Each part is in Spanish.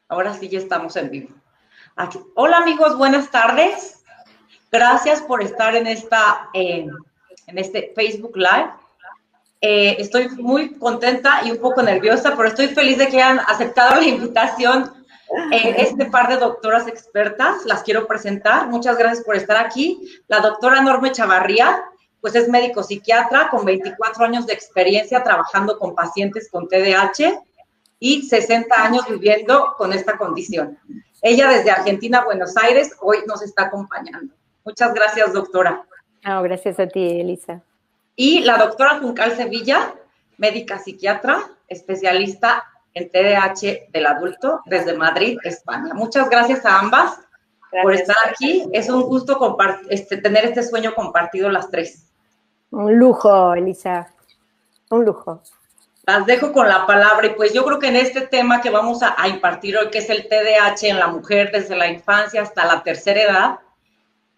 Ahora sí ya estamos en vivo. Aquí. Hola amigos, buenas tardes. Gracias por estar en este Facebook Live. Estoy muy contenta y un poco nerviosa, pero estoy feliz de que hayan aceptado la invitación este par de doctoras expertas. Las quiero presentar. Muchas gracias por estar aquí. La doctora Norma Chavarría, pues es médico psiquiatra con 24 años de experiencia trabajando con pacientes con TDAH y 60 años viviendo con esta condición. Ella desde Argentina, Buenos Aires, hoy nos está acompañando. Muchas gracias, doctora. No, gracias a ti, Elisa. Y la doctora Juncal Sevilla, médica psiquiatra, especialista en TDAH del adulto desde Madrid, España. Muchas gracias a ambas por estar aquí. Es un gusto tener este sueño compartido las tres. Un lujo, Elisa, un lujo. Las dejo con la palabra y pues yo creo que en este tema que vamos a impartir hoy, que es el TDAH en la mujer desde la infancia hasta la tercera edad,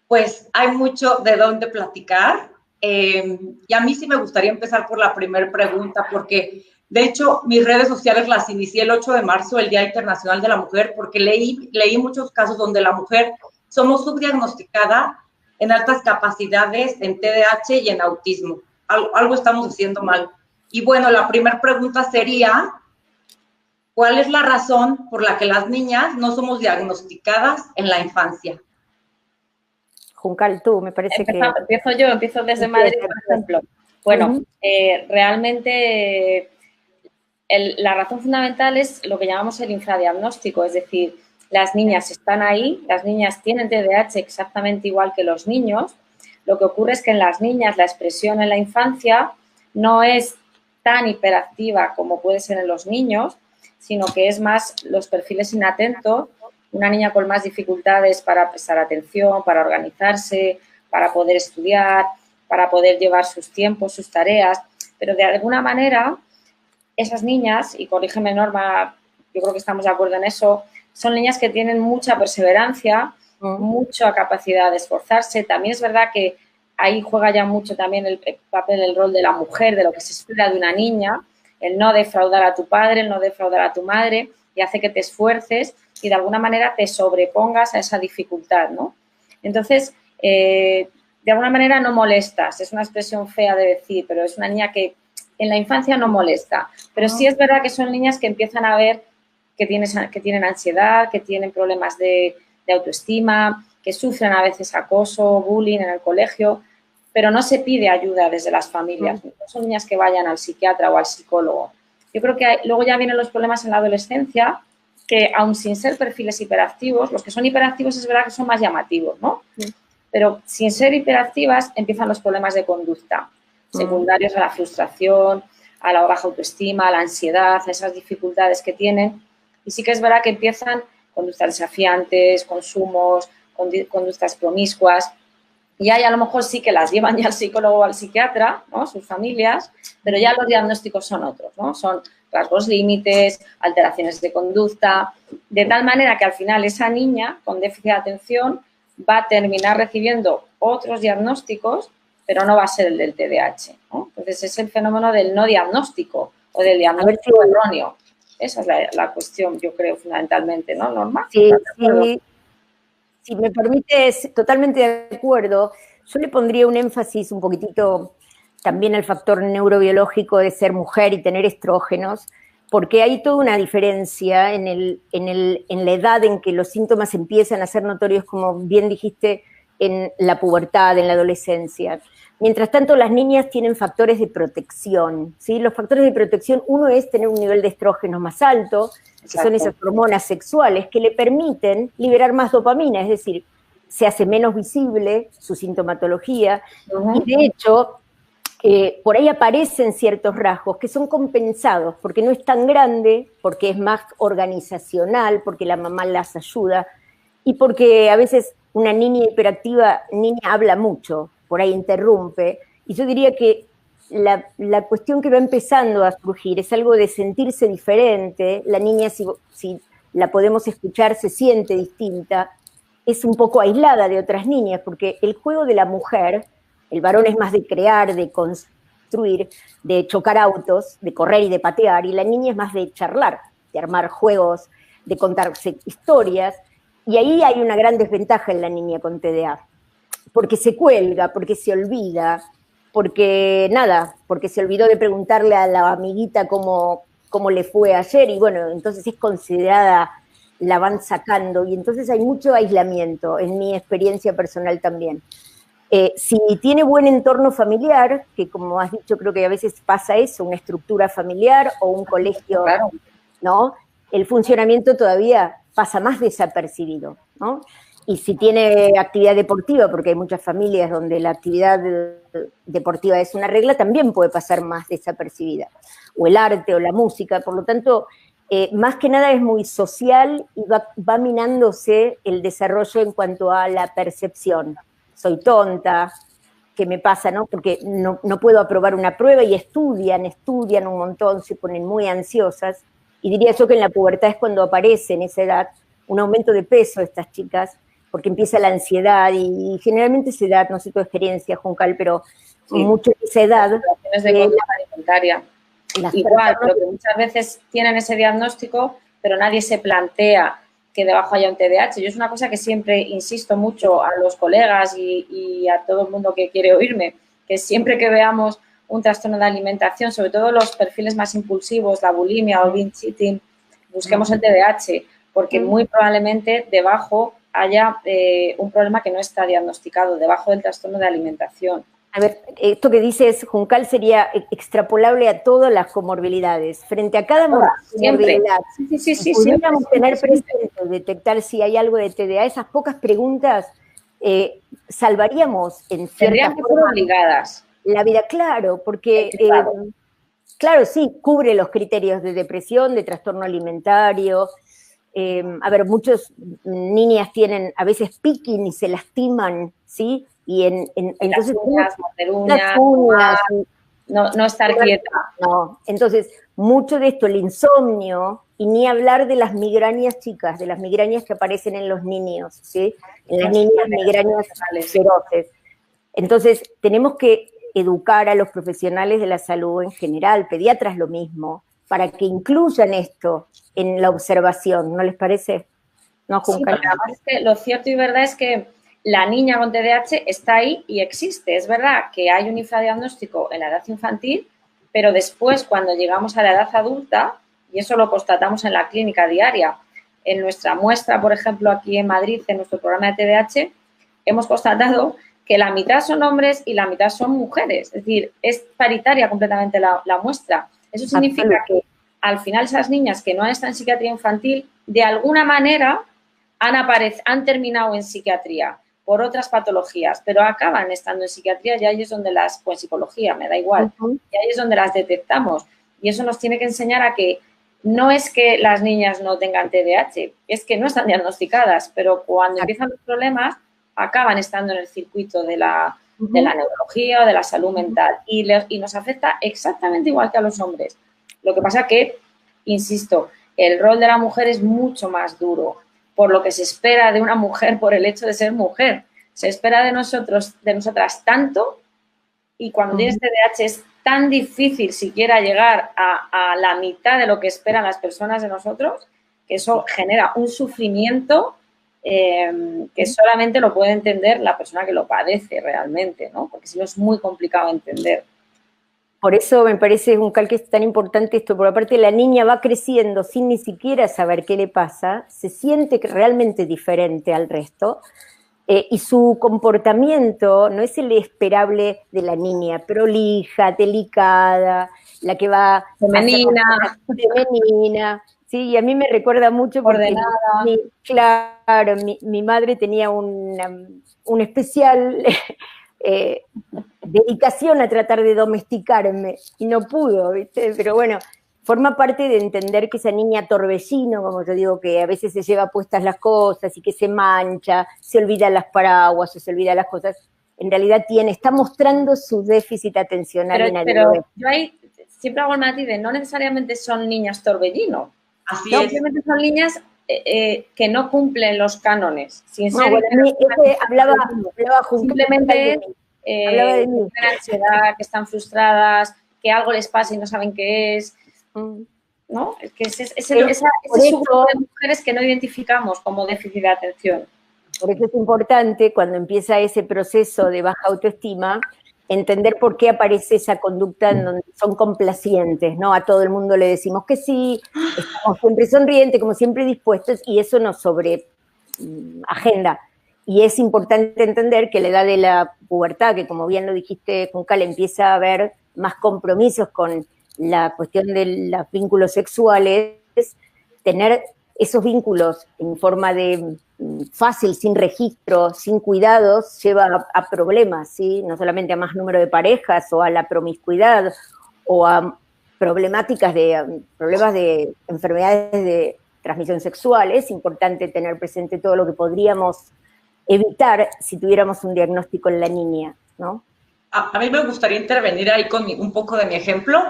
pues hay mucho de dónde platicar. Y a mí sí me gustaría empezar por la primera pregunta, porque de hecho mis redes sociales las inicié el 8 de marzo, el Día Internacional de la Mujer, porque leí muchos casos donde la mujer somos subdiagnosticada en altas capacidades, en TDAH y en autismo. Algo estamos haciendo mal. Y bueno, la primera pregunta sería, ¿cuál es la razón por la que las niñas no somos diagnosticadas en la infancia? Juncal, tú, me parece que... Empiezo desde Madrid, por ejemplo. Bueno, realmente la razón fundamental es lo que llamamos el infradiagnóstico, es decir, las niñas están ahí, las niñas tienen TDAH exactamente igual que los niños. Lo que ocurre es que en las niñas la expresión en la infancia no es tan hiperactiva como puede ser en los niños, sino que es más los perfiles inatentos, una niña con más dificultades para prestar atención, para organizarse, para poder estudiar, para poder llevar sus tiempos, sus tareas, pero de alguna manera esas niñas, y corrígeme Norma, yo creo que estamos de acuerdo en eso, son niñas que tienen mucha perseverancia, mucha capacidad de esforzarse. También es verdad que ahí juega ya mucho también el papel, el rol de la mujer, de lo que se espera de una niña, el no defraudar a tu padre, el no defraudar a tu madre, y hace que te esfuerces y de alguna manera te sobrepongas a esa dificultad, ¿no? Entonces, de alguna manera no molestas, es una expresión fea de decir, pero es una niña que en la infancia no molesta, pero sí es verdad que son niñas que empiezan a ver que tienen ansiedad, que tienen problemas de autoestima, que sufren a veces acoso, bullying en el colegio, pero no se pide ayuda desde las familias. No son niñas que vayan al psiquiatra o al psicólogo. Yo creo que luego ya vienen los problemas en la adolescencia, que aun sin ser perfiles hiperactivos, los que son hiperactivos es verdad que son más llamativos, ¿no? Pero sin ser hiperactivas empiezan los problemas de conducta, secundarios a la frustración, a la baja autoestima, a la ansiedad, a esas dificultades que tienen. Y sí que es verdad que empiezan conductas desafiantes, consumos, conductas promiscuas, y ahí a lo mejor sí que las llevan ya al psicólogo o al psiquiatra, ¿no? Sus familias, pero ya los diagnósticos son otros, ¿no? Son rasgos límites, alteraciones de conducta, de tal manera que al final esa niña con déficit de atención va a terminar recibiendo otros diagnósticos, pero no va a ser el del TDAH, ¿no? Entonces es el fenómeno del no diagnóstico o del diagnóstico erróneo. Esa es la cuestión, yo creo, fundamentalmente, ¿no, Norma? Sí, sí. Si me permites, totalmente de acuerdo. Yo le pondría un énfasis un poquitito también al factor neurobiológico de ser mujer y tener estrógenos, porque hay toda una diferencia en la edad en que los síntomas empiezan a ser notorios, como bien dijiste, en la pubertad, en la adolescencia. Mientras tanto, las niñas tienen factores de protección, ¿sí? Los factores de protección, uno es tener un nivel de estrógeno más alto, que son esas hormonas sexuales que le permiten liberar más dopamina, es decir, se hace menos visible su sintomatología, y de hecho, por ahí aparecen ciertos rasgos que son compensados, porque no es tan grande, porque es más organizacional, porque la mamá las ayuda, y porque a veces una niña hiperactiva, habla mucho, por ahí interrumpe, y yo diría que la cuestión que va empezando a surgir es algo de sentirse diferente. La niña, si la podemos escuchar, se siente distinta, es un poco aislada de otras niñas, porque el juego de la mujer, el varón es más de crear, de construir, de chocar autos, de correr y de patear, y la niña es más de charlar, de armar juegos de contarse historias, y ahí hay una gran desventaja en la niña con TDA, porque se cuelga, porque se olvida, porque se olvidó de preguntarle a la amiguita cómo le fue ayer, y bueno, entonces es considerada, la van sacando, y entonces hay mucho aislamiento, en mi experiencia personal también. Si tiene buen entorno familiar, que como has dicho, creo que a veces pasa eso, una estructura familiar o un colegio, claro, ¿no? El funcionamiento todavía pasa más desapercibido, ¿no? Y si tiene actividad deportiva, porque hay muchas familias donde la actividad deportiva es una regla, también puede pasar más desapercibida. O el arte o la música, por lo tanto, más que nada es muy social y va minándose el desarrollo en cuanto a la percepción. Soy tonta, ¿qué me pasa, no? Porque no puedo aprobar una prueba y estudian un montón, se ponen muy ansiosas. Y diría yo que en la pubertad es cuando aparece en esa edad un aumento de peso de estas chicas, porque empieza la ansiedad y generalmente esa edad, no sé tu experiencia, Juncal, pero sí, mucho de esa edad. Las de conducta alimentaria. Igual, pero que muchas veces tienen ese diagnóstico, pero nadie se plantea que debajo haya un TDAH. Yo es una cosa que siempre insisto mucho a los colegas y a todo el mundo que quiere oírme, que siempre que veamos un trastorno de alimentación, sobre todo los perfiles más impulsivos, la bulimia o el binge eating, busquemos el TDAH, porque muy probablemente debajo haya un problema que no está diagnosticado, debajo del trastorno de alimentación. A ver, esto que dices, Juncal, sería extrapolable a todas las comorbilidades. Frente a cada morbilidad, si pudiéramos tener presente, detectar si hay algo de TDA, esas pocas preguntas salvaríamos en cierta forma obligadas la vida, claro, porque, claro, sí, cubre los criterios de depresión, de trastorno alimentario. A ver, muchas niñas tienen a veces picking y se lastiman, ¿sí? Y entonces las uñas, no estar quieta. No, entonces, mucho de esto, el insomnio, y ni hablar de las migrañas chicas, de las migrañas que aparecen en los niños, ¿sí? En las niñas, migrañas feroces. Entonces, tenemos que educar a los profesionales de la salud en general, pediatras lo mismo, para que incluyan esto en la observación, ¿no les parece? No, Juncal. Sí, además es que lo cierto y verdad es que la niña con TDAH está ahí y existe. Es verdad que hay un infradiagnóstico en la edad infantil, pero después, cuando llegamos a la edad adulta, y eso lo constatamos en la clínica diaria, en nuestra muestra, por ejemplo, aquí en Madrid, en nuestro programa de TDAH, hemos constatado que la mitad son hombres y la mitad son mujeres. Es decir, es paritaria completamente la muestra. Eso significa que al final esas niñas que no han estado en psiquiatría infantil, de alguna manera han terminado en psiquiatría por otras patologías, pero acaban estando en psiquiatría y ahí es donde o en psicología, me da igual, y ahí es donde las detectamos. Y eso nos tiene que enseñar a que no es que las niñas no tengan TDAH, es que no están diagnosticadas, pero cuando empiezan los problemas acaban estando en el circuito de la neurología o de la salud mental y nos afecta exactamente igual que a los hombres. Lo que pasa que, insisto, el rol de la mujer es mucho más duro por lo que se espera de una mujer por el hecho de ser mujer. Se espera de nosotras tanto, y cuando tienes TDAH es tan difícil siquiera llegar a la mitad de lo que esperan las personas de nosotros, que eso genera un sufrimiento que solamente lo puede entender la persona que lo padece realmente, ¿no? Porque si no es muy complicado entender. Por eso me parece, Juncal, que es tan importante esto, porque aparte la niña va creciendo sin ni siquiera saber qué le pasa, se siente realmente diferente al resto, y su comportamiento no es el esperable de la niña, prolija, delicada, la que va... Femenina, sí, y a mí me recuerda mucho porque mi madre tenía un especial... dedicación a tratar de domesticarme y no pudo, ¿viste? Pero bueno, forma parte de entender que esa niña torbellino, como yo digo, que a veces se lleva puestas las cosas y que se mancha, se olvida las paraguas, se olvida las cosas, en realidad está mostrando su déficit atencional. Pero yo ahí siempre hago el matiz de no necesariamente son niñas torbellino, simplemente son niñas que no cumplen los cánones. Hablaba simplemente tienen ansiedad, que están frustradas, que algo les pasa y no saben qué es. ¿no? Es que ese subgrupo de mujeres que no identificamos como déficit de atención. Por eso es importante, cuando empieza ese proceso de baja autoestima, entender por qué aparece esa conducta en donde son complacientes, ¿no? A todo el mundo le decimos que sí, estamos siempre sonrientes, como siempre dispuestos, y eso nos agenda. Y es importante entender que la edad de la pubertad, que como bien lo dijiste, Juncal, empieza a haber más compromisos con la cuestión de los vínculos sexuales, tener esos vínculos en forma de fácil, sin registro, sin cuidados, lleva a problemas, ¿sí? No solamente a más número de parejas o a la promiscuidad o a problemas de enfermedades de transmisión sexual. Es importante tener presente todo lo que podríamos evitar si tuviéramos un diagnóstico en la niña, ¿no? A mí me gustaría intervenir ahí con un poco de mi ejemplo.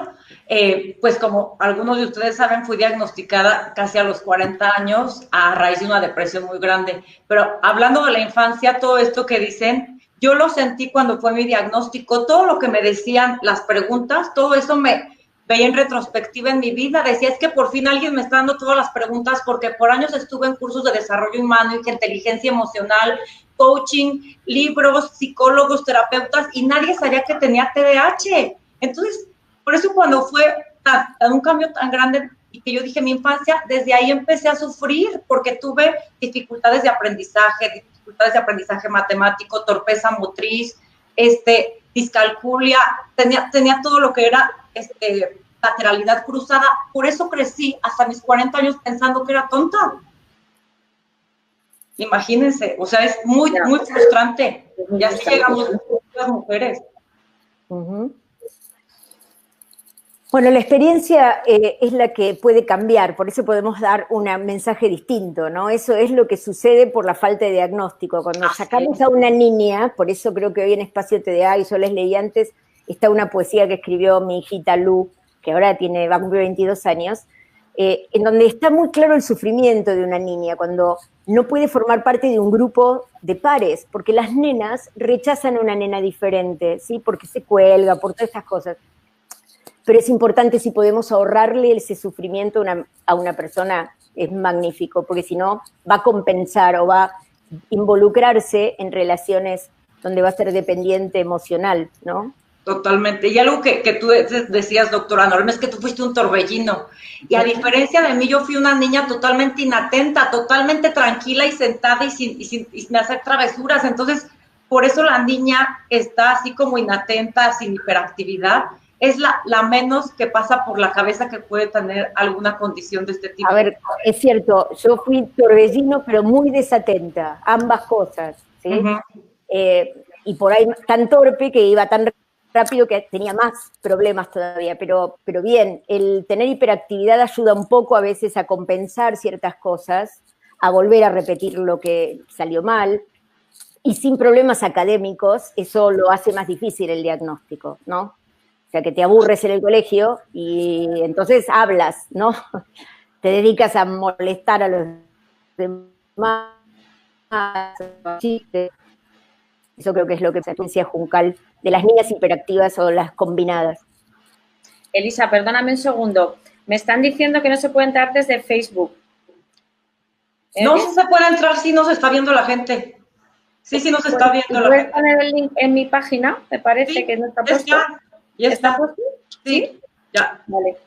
Pues como algunos de ustedes saben, fui diagnosticada casi a los 40 años a raíz de una depresión muy grande. Pero hablando de la infancia, todo esto que dicen, yo lo sentí cuando fue mi diagnóstico. Todo lo que me decían, las preguntas, todo eso me veía en retrospectiva en mi vida. Decía, es que por fin alguien me está dando todas las preguntas, porque por años estuve en cursos de desarrollo humano y inteligencia emocional, coaching, libros, psicólogos, terapeutas, y nadie sabía que tenía TDAH. Entonces, por eso cuando fue un cambio tan grande y que yo dije mi infancia, desde ahí empecé a sufrir porque tuve dificultades de aprendizaje matemático, torpeza motriz, discalculia, tenía todo lo que era lateralidad cruzada. Por eso crecí hasta mis 40 años pensando que era tonta. Imagínense, o sea, es muy, muy frustrante. Y así llegamos las mujeres. Uh-huh. Bueno, la experiencia es la que puede cambiar, por eso podemos dar un mensaje distinto, ¿no? Eso es lo que sucede por la falta de diagnóstico. Cuando sacamos a una niña, por eso creo que hoy en Espacio TDA, y yo les leí antes, está una poesía que escribió mi hijita Lu, que ahora va a cumplir 22 años, en donde está muy claro el sufrimiento de una niña, cuando no puede formar parte de un grupo de pares, porque las nenas rechazan a una nena diferente, ¿sí? Porque se cuelga, por todas estas cosas. Pero es importante, si podemos ahorrarle ese sufrimiento a una persona, es magnífico, porque si no va a compensar o va a involucrarse en relaciones donde va a ser dependiente emocional, ¿no? Totalmente. Y algo que tú decías, doctora Norma, es que tú fuiste un torbellino. Y a diferencia de mí, yo fui una niña totalmente inatenta, totalmente tranquila y sentada y sin hacer travesuras. Entonces, por eso la niña está así como inatenta, sin hiperactividad. Es la menos que pasa por la cabeza que puede tener alguna condición de este tipo. A ver, es cierto, yo fui torbellino, pero muy desatenta, ambas cosas, ¿sí? Uh-huh. Y por ahí tan torpe que iba tan rápido que tenía más problemas todavía, pero bien, el tener hiperactividad ayuda un poco a veces a compensar ciertas cosas, a volver a repetir lo que salió mal, y sin problemas académicos, eso lo hace más difícil el diagnóstico, ¿no? O sea, que te aburres en el colegio y entonces hablas, ¿no? Te dedicas a molestar a los demás, chistes. Eso creo que es lo que se anuncia Juncal de las niñas hiperactivas o las combinadas. Elisa, perdóname un segundo. Me están diciendo que no se puede entrar desde Facebook. No se puede entrar si no se está viendo la gente. Sí, nos está viendo la gente. ¿Puedes poner el link en mi página? Me parece sí, que no está puesto. Ya está. Sí, ya. Vale.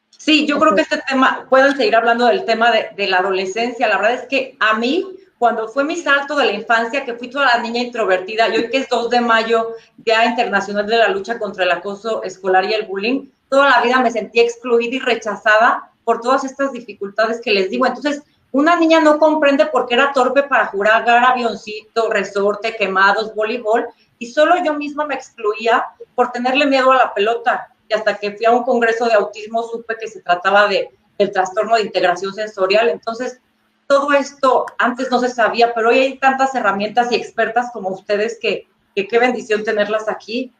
Sí, yo creo que este tema, pueden seguir hablando del tema de la adolescencia. La verdad es que a mí, cuando fue mi salto de la infancia, que fui toda la niña introvertida, y hoy que es 2 de mayo, Día Internacional de la Lucha contra el Acoso Escolar y el Bullying, toda la vida me sentí excluida y rechazada por todas estas dificultades que les digo. Entonces, una niña no comprende por qué era torpe para jugar avioncito, resorte, quemados, voleibol, y solo yo misma me excluía por tenerle miedo a la pelota. Y hasta que fui a un congreso de autismo supe que se trataba del trastorno de integración sensorial. Entonces, todo esto antes no se sabía, pero hoy hay tantas herramientas y expertas como ustedes que qué bendición tenerlas aquí.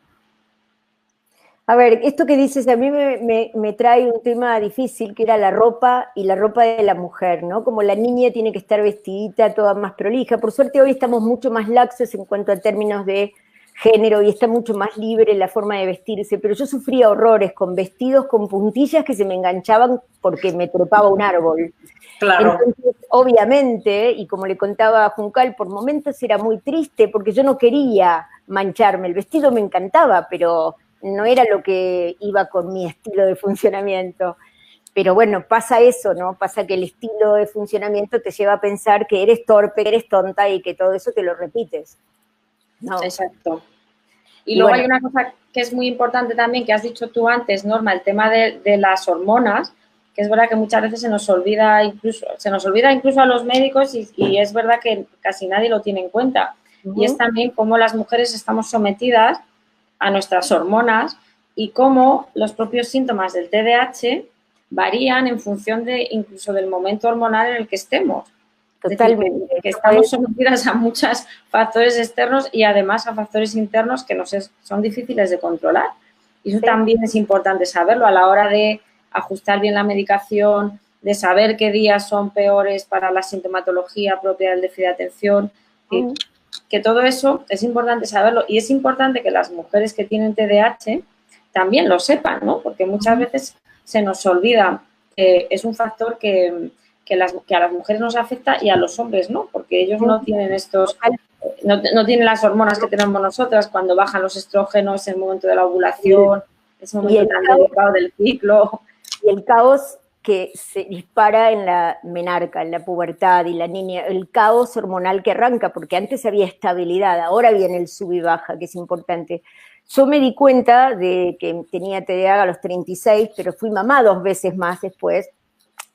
A ver, esto que dices a mí me trae un tema difícil, que era la ropa y la ropa de la mujer, ¿no? Como la niña tiene que estar vestidita, toda más prolija. Por suerte hoy estamos mucho más laxos en cuanto a términos de género y está mucho más libre en la forma de vestirse, pero yo sufría horrores con vestidos con puntillas que se me enganchaban porque me trepaba un árbol. Claro. Entonces, obviamente, y como le contaba a Juncal, por momentos era muy triste porque yo no quería mancharme. El vestido me encantaba, pero no era lo que iba con mi estilo de funcionamiento. Pero bueno, pasa eso, ¿no? Pasa que el estilo de funcionamiento te lleva a pensar que eres torpe, que eres tonta y que todo eso te lo repites. No. Exacto. Y luego hay una cosa que es muy importante también, que has dicho tú antes, Norma, el tema de las hormonas, que es verdad que muchas veces se nos olvida incluso a los médicos y es verdad que casi nadie lo tiene en cuenta. Y es también cómo las mujeres estamos sometidas a nuestras hormonas y cómo los propios síntomas del TDAH varían en función de incluso del momento hormonal en el que estemos. Totalmente. Es decir, que estamos sometidas a muchos factores externos y además a factores internos que son difíciles de controlar. Y eso también es importante saberlo a la hora de ajustar bien la medicación, de saber qué días son peores para la sintomatología propia del déficit de atención. Que todo eso es importante saberlo y es importante que las mujeres que tienen TDAH también lo sepan, ¿no? Porque muchas veces se nos olvida que es un factor que a las mujeres nos afecta y a los hombres no, porque ellos no tienen no tienen las hormonas que tenemos nosotras cuando bajan los estrógenos en el momento de la ovulación, ese momento tan delicado del ciclo. Y el caos que se dispara en la menarca, en la pubertad y la niña, el caos hormonal que arranca, porque antes había estabilidad, ahora viene el sub y baja, que es importante. Yo me di cuenta de que tenía TDAH a los 36, pero fui mamá 2 veces más después,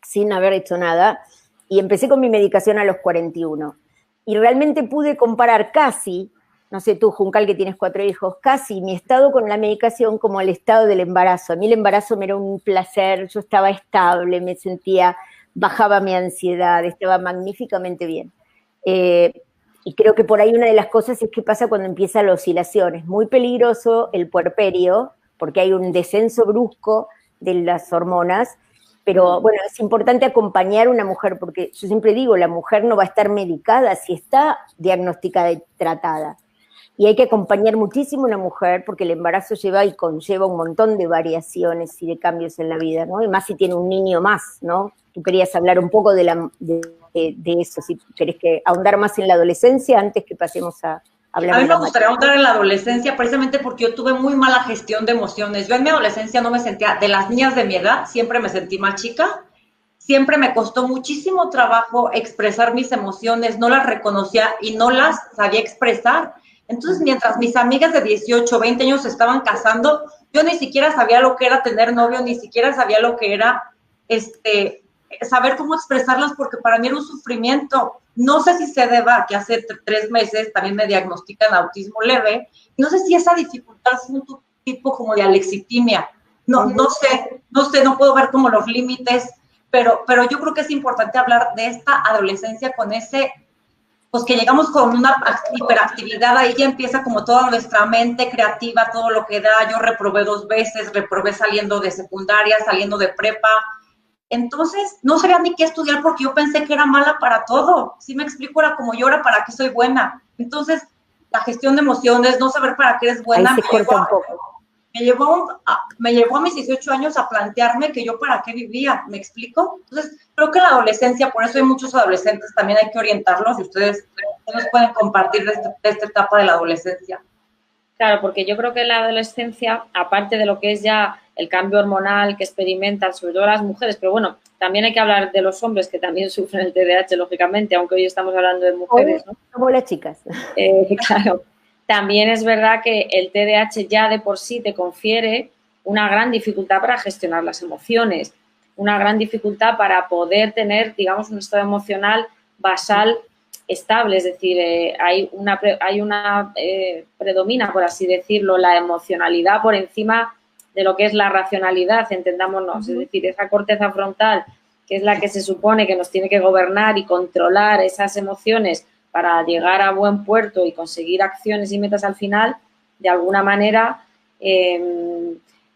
sin haber hecho nada, y empecé con mi medicación a los 41. Y realmente pude comparar casi, no sé tú, Juncal, que tienes 4 hijos, casi mi estado con la medicación como el estado del embarazo. A mí el embarazo me era un placer, yo estaba estable, me sentía, bajaba mi ansiedad, estaba magníficamente bien. Y creo que por ahí una de las cosas es que pasa cuando empieza la oscilación. Es muy peligroso el puerperio, porque hay un descenso brusco de las hormonas, pero bueno, es importante acompañar a una mujer, porque yo siempre digo, la mujer no va a estar medicada si está diagnosticada y tratada. Y hay que acompañar muchísimo a una mujer porque el embarazo lleva y conlleva un montón de variaciones y de cambios en la vida, ¿no? Y más si tiene un niño más, ¿no? Tú querías hablar un poco de eso, si querés que ahondar más en la adolescencia antes que pasemos a hablar de A mí me gustaría ahondar en la adolescencia precisamente porque yo tuve muy mala gestión de emociones. Yo en mi adolescencia no me sentía, de las niñas de mi edad, siempre me sentí más chica. Siempre me costó muchísimo trabajo expresar mis emociones, no las reconocía y no las sabía expresar. Entonces, mientras mis amigas de 18, 20 años se estaban casando, yo ni siquiera sabía lo que era tener novio, ni siquiera sabía lo que era saber cómo expresarlas, porque para mí era un sufrimiento. No sé si se deba a que hace 3 meses también me diagnostican autismo leve. No sé si esa dificultad es un tipo como de alexitimia. No sé, no puedo ver como los límites, pero yo creo que es importante hablar de esta adolescencia con ese, pues que llegamos con una hiperactividad, ahí ya empieza como toda nuestra mente creativa, todo lo que da. Yo reprobé 2 veces, reprobé saliendo de secundaria, saliendo de prepa. Entonces, no sabía ni qué estudiar porque yo pensé que era mala para todo. Si me explico, era como yo, era para qué soy buena. Entonces, la gestión de emociones, no saber para qué eres buena, me llevó a mis 18 años a plantearme que yo para qué vivía, ¿me explico? Entonces, creo que la adolescencia, por eso hay muchos adolescentes, también hay que orientarlos y ustedes nos pueden compartir de esta etapa de la adolescencia. Claro, porque yo creo que en la adolescencia, aparte de lo que es ya el cambio hormonal que experimentan, sobre todo las mujeres, pero bueno, también hay que hablar de los hombres que también sufren el TDAH, lógicamente, aunque hoy estamos hablando de mujeres, ¿no? Como las chicas. Claro. También es verdad que el TDAH ya de por sí te confiere una gran dificultad para gestionar las emociones, una gran dificultad para poder tener, digamos, un estado emocional basal estable, es decir, predomina, por así decirlo, la emocionalidad por encima de lo que es la racionalidad, entendámonos, es decir, esa corteza frontal, que es la que se supone que nos tiene que gobernar y controlar esas emociones para llegar a buen puerto y conseguir acciones y metas al final, de alguna manera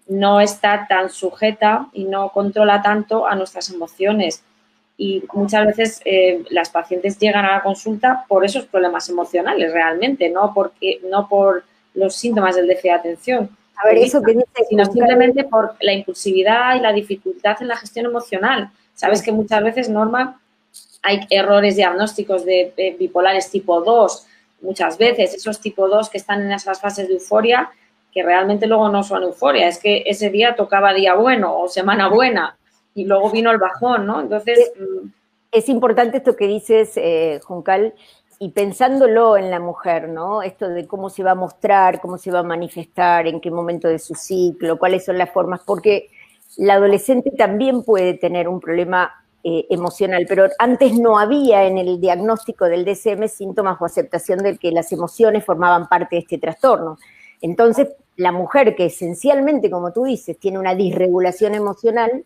no está tan sujeta y no controla tanto a nuestras emociones. Y muchas veces las pacientes llegan a la consulta por esos problemas emocionales realmente, no por los síntomas del déficit de atención. A ver, eso que dice, sino simplemente por la impulsividad y la dificultad en la gestión emocional. Sabes que muchas veces, Norma, hay errores diagnósticos de bipolares tipo 2, muchas veces esos tipo 2 que están en esas fases de euforia, que realmente luego no son euforia, es que ese día tocaba día bueno o semana buena y luego vino el bajón, ¿no? Entonces... Es importante esto que dices, Juncal, y pensándolo en la mujer, ¿no? Esto de cómo se va a mostrar, cómo se va a manifestar, en qué momento de su ciclo, cuáles son las formas, porque la adolescente también puede tener un problema emocional, pero antes no había en el diagnóstico del DSM síntomas o aceptación de que las emociones formaban parte de este trastorno. Entonces, la mujer que esencialmente, como tú dices, tiene una disregulación emocional,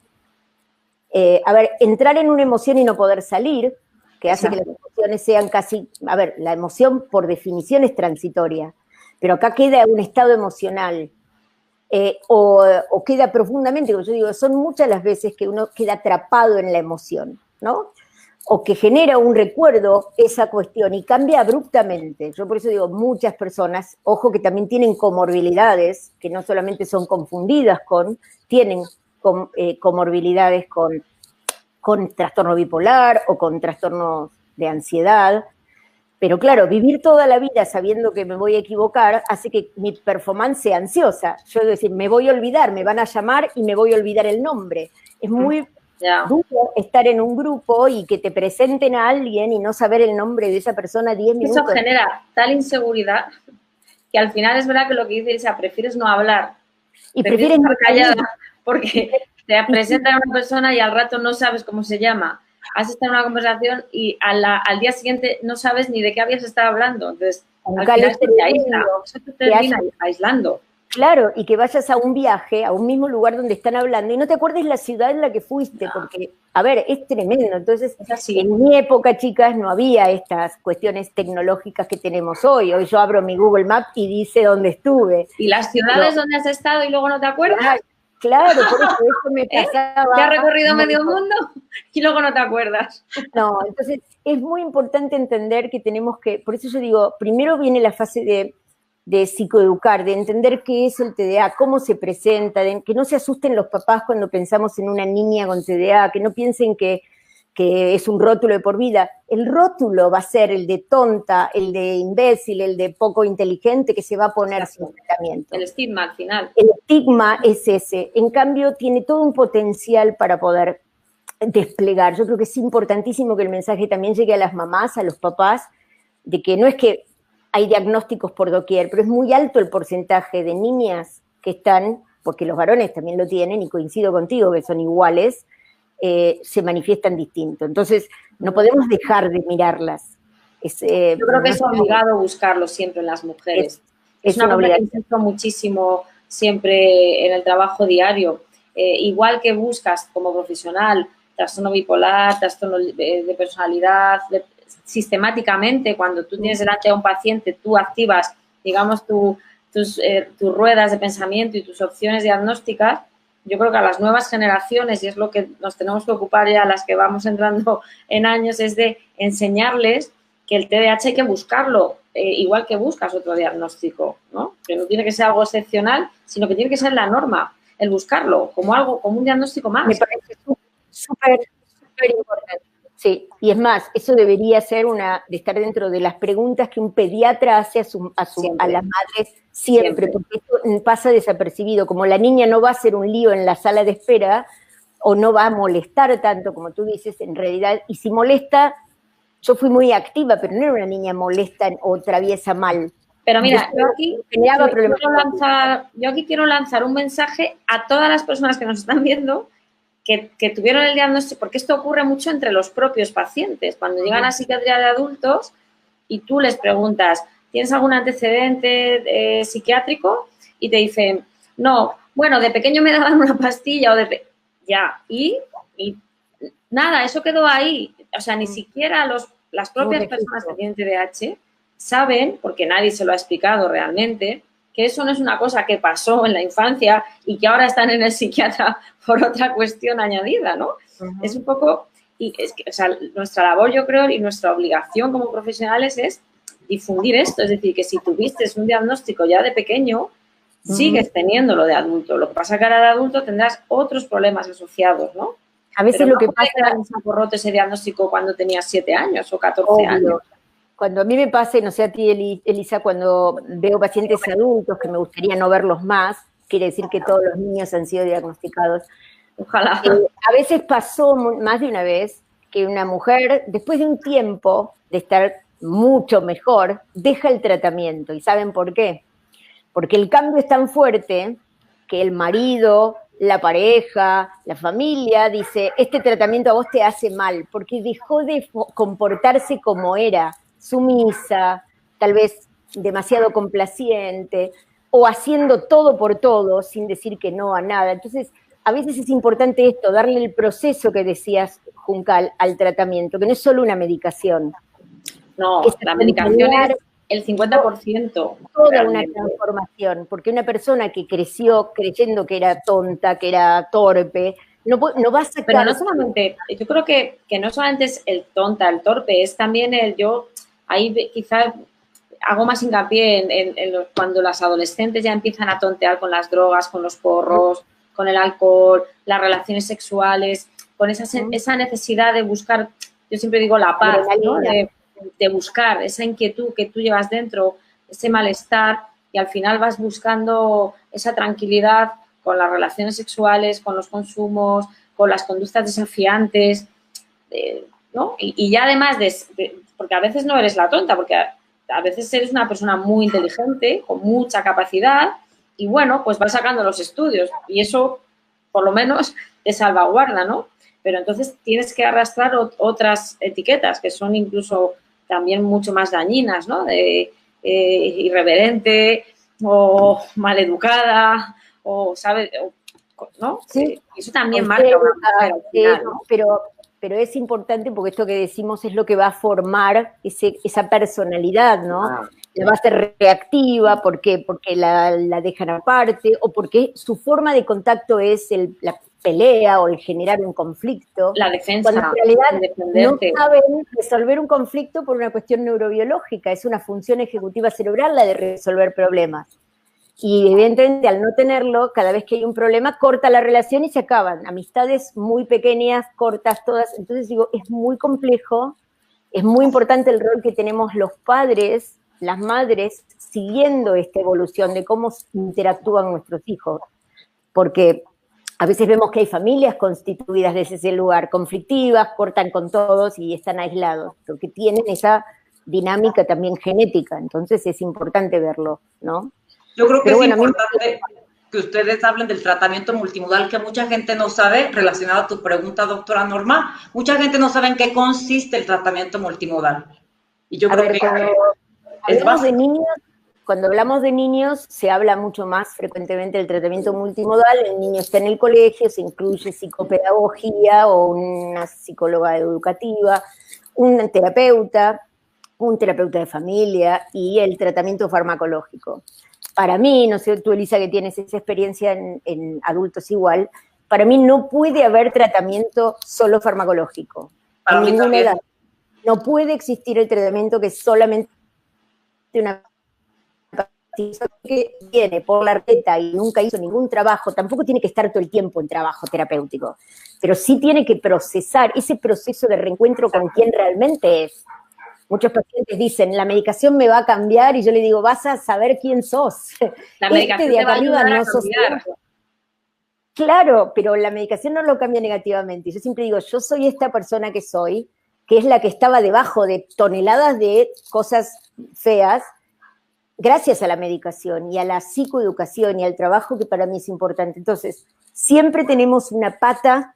a ver, entrar en una emoción y no poder salir, que hace que las emociones sean casi, a ver, la emoción por definición es transitoria, pero acá queda un estado emocional, o queda profundamente, como yo digo, son muchas las veces que uno queda atrapado en la emoción, ¿no? O que genera un recuerdo esa cuestión y cambia abruptamente. Yo por eso digo, muchas personas, ojo que también tienen comorbilidades, que no solamente son confundidas tienen comorbilidades con trastorno bipolar o con trastornos de ansiedad. Pero claro, vivir toda la vida sabiendo que me voy a equivocar hace que mi performance sea ansiosa. Yo digo, decir, me voy a olvidar, me van a llamar y me voy a olvidar el nombre. Es muy duro estar en un grupo y que te presenten a alguien y no saber el nombre de esa persona 10 minutos. Eso genera tal inseguridad que al final es verdad que lo que dice Elisa, prefieres no hablar. Y prefieres estar callada porque te presentan a una persona y al rato no sabes cómo se llama. Has estado en una conversación y al día siguiente no sabes ni de qué habías estado hablando. Entonces, al final te termina aislando. Claro, y que vayas a un viaje, a un mismo lugar donde están hablando y no te acuerdes la ciudad en la que fuiste, porque, a ver, es tremendo. Entonces, en mi época, chicas, no había estas cuestiones tecnológicas que tenemos hoy. Hoy yo abro mi Google Maps y dice dónde estuve. ¿Y las ciudades donde has estado y luego no te acuerdas? Claro, por eso me pasaba. Te has recorrido medio mundo y luego no te acuerdas. No, entonces es muy importante entender que tenemos que, por eso yo digo, primero viene la fase de psicoeducar, de entender qué es el TDA, cómo se presenta, que no se asusten los papás cuando pensamos en una niña con TDA, que no piensen que es un rótulo de por vida. El rótulo va a ser el de tonta, el de imbécil, el de poco inteligente que se va a poner sin tratamiento. El estigma al final. El estigma es ese. En cambio, tiene todo un potencial para poder desplegar. Yo creo que es importantísimo que el mensaje también llegue a las mamás, a los papás, de que no es que hay diagnósticos por doquier, pero es muy alto el porcentaje de niñas que están, porque los varones también lo tienen, y coincido contigo que son iguales, se manifiestan distinto. Entonces, no podemos dejar de mirarlas. Yo creo que es obligado buscarlo siempre en las mujeres. Es una cosa que insisto muchísimo siempre en el trabajo diario. Igual que buscas como profesional trastorno bipolar, trastorno de personalidad, sistemáticamente, cuando tú tienes delante a un paciente, tú activas, digamos, tus ruedas de pensamiento y tus opciones diagnósticas. Yo creo que a las nuevas generaciones, y es lo que nos tenemos que ocupar ya las que vamos entrando en años, es de enseñarles que el TDAH hay que buscarlo, igual que buscas otro diagnóstico, ¿no? Que no tiene que ser algo excepcional, sino que tiene que ser la norma, el buscarlo como algo, como un diagnóstico más. Me parece súper importante. Sí, y es más, eso debería ser de estar dentro de las preguntas que un pediatra hace a las madres siempre, porque esto pasa desapercibido. Como la niña no va a hacer un lío en la sala de espera o no va a molestar tanto, como tú dices, en realidad, y si molesta, yo fui muy activa, pero no era una niña molesta o traviesa mal. Pero mira, yo aquí quiero lanzar un mensaje a todas las personas que nos están viendo que tuvieron el diagnóstico, porque esto ocurre mucho entre los propios pacientes. Cuando llegan a psiquiatría de adultos y tú les preguntas, ¿tienes algún antecedente psiquiátrico? Y te dicen, no, bueno, de pequeño me daban una pastilla o y nada, eso quedó ahí. O sea, ni siquiera las propias personas que tienen TDAH saben, porque nadie se lo ha explicado realmente, que eso no es una cosa que pasó en la infancia y que ahora están en el psiquiatra por otra cuestión añadida, ¿no? Es un poco, y es que, o sea, nuestra labor, yo creo, y nuestra obligación como profesionales es difundir esto, es decir, que si tuviste un diagnóstico ya de pequeño, sigues teniéndolo de adulto. Lo que pasa que ahora de adulto tendrás otros problemas asociados, ¿no? A veces pero lo que pasa... por roto ese diagnóstico cuando tenías 7 años o 14 años. Cuando a mí me pasa, y no sé a ti, Elisa, cuando veo pacientes adultos que me gustaría no verlos más, quiere decir que todos los niños han sido diagnosticados. Ojalá. A veces pasó más de una vez que una mujer, después de un tiempo de estar mucho mejor, deja el tratamiento. ¿Y saben por qué? Porque el cambio es tan fuerte que el marido, la pareja, la familia dice, este tratamiento a vos te hace mal, porque dejó de comportarse como era, sumisa, tal vez demasiado complaciente, o haciendo todo por todo, sin decir que no a nada. Entonces, a veces es importante esto, darle el proceso que decías, Juncal, al tratamiento, que no es solo una medicación. No, la medicación es el 50%. Toda realmente. Una transformación, porque una persona que creció creyendo que era tonta, que era torpe, no va a sacar... Pero no solamente, yo creo que no solamente es el tonta, el torpe, es también ahí quizá hago más hincapié cuando las adolescentes ya empiezan a tontear con las drogas, con los porros, con el alcohol, las relaciones sexuales, con esa necesidad de buscar, yo siempre digo la paz, ¿no? De buscar esa inquietud que tú llevas dentro, ese malestar, y al final vas buscando esa tranquilidad con las relaciones sexuales, con los consumos, con las conductas desafiantes, ¿no? Y ya además porque a veces no eres la tonta, porque a veces eres una persona muy inteligente, con mucha capacidad, y bueno, pues vas sacando los estudios, y eso por lo menos te salvaguarda, ¿no? Pero entonces tienes que arrastrar otras etiquetas que son incluso también mucho más dañinas, ¿no? De irreverente o maleducada o, ¿sabes? ¿No? Sí. Eso también marca una mujer al final, ¿no? Pero es importante porque esto que decimos es lo que va a formar esa personalidad, ¿no? La va a ser reactiva, ¿por qué? Porque la dejan aparte o porque su forma de contacto es la pelea o el generar un conflicto. La defensa. Cuando en realidad no saben resolver un conflicto por una cuestión neurobiológica, es una función ejecutiva cerebral la de resolver problemas. Y evidentemente al no tenerlo, cada vez que hay un problema, corta la relación y se acaban. Amistades muy pequeñas, cortas todas. Entonces digo, es muy complejo, es muy importante el rol que tenemos los padres, las madres, siguiendo esta evolución de cómo interactúan nuestros hijos. Porque a veces vemos que hay familias constituidas desde ese lugar, conflictivas, cortan con todos y están aislados, porque tienen esa dinámica también genética. Entonces es importante verlo, ¿no? Yo creo que es importante que ustedes hablen del tratamiento multimodal, que mucha gente no sabe, relacionado a tu pregunta, doctora Norma, mucha gente no sabe en qué consiste el tratamiento multimodal. Y yo creo que es básico. Cuando hablamos de niños, se habla mucho más frecuentemente del tratamiento multimodal. El niño está en el colegio, se incluye psicopedagogía o una psicóloga educativa, un terapeuta de familia y el tratamiento farmacológico. Para mí, no sé tú, Elisa, que tienes esa experiencia en adultos igual, para mí no puede haber tratamiento solo farmacológico. Para mí también. No puede existir el tratamiento que es solamente una que viene por la receta y nunca hizo ningún trabajo, tampoco tiene que estar todo el tiempo en trabajo terapéutico, pero sí tiene que procesar ese proceso de reencuentro con quien realmente es. Muchos pacientes dicen, la medicación me va a cambiar, y yo le digo, vas a saber quién sos. La medicación de acá arriba no sos. Claro, pero la medicación no lo cambia negativamente. Yo siempre digo, yo soy esta persona que soy, que es la que estaba debajo de toneladas de cosas feas, gracias a la medicación y a la psicoeducación y al trabajo que para mí es importante. Entonces, siempre tenemos una pata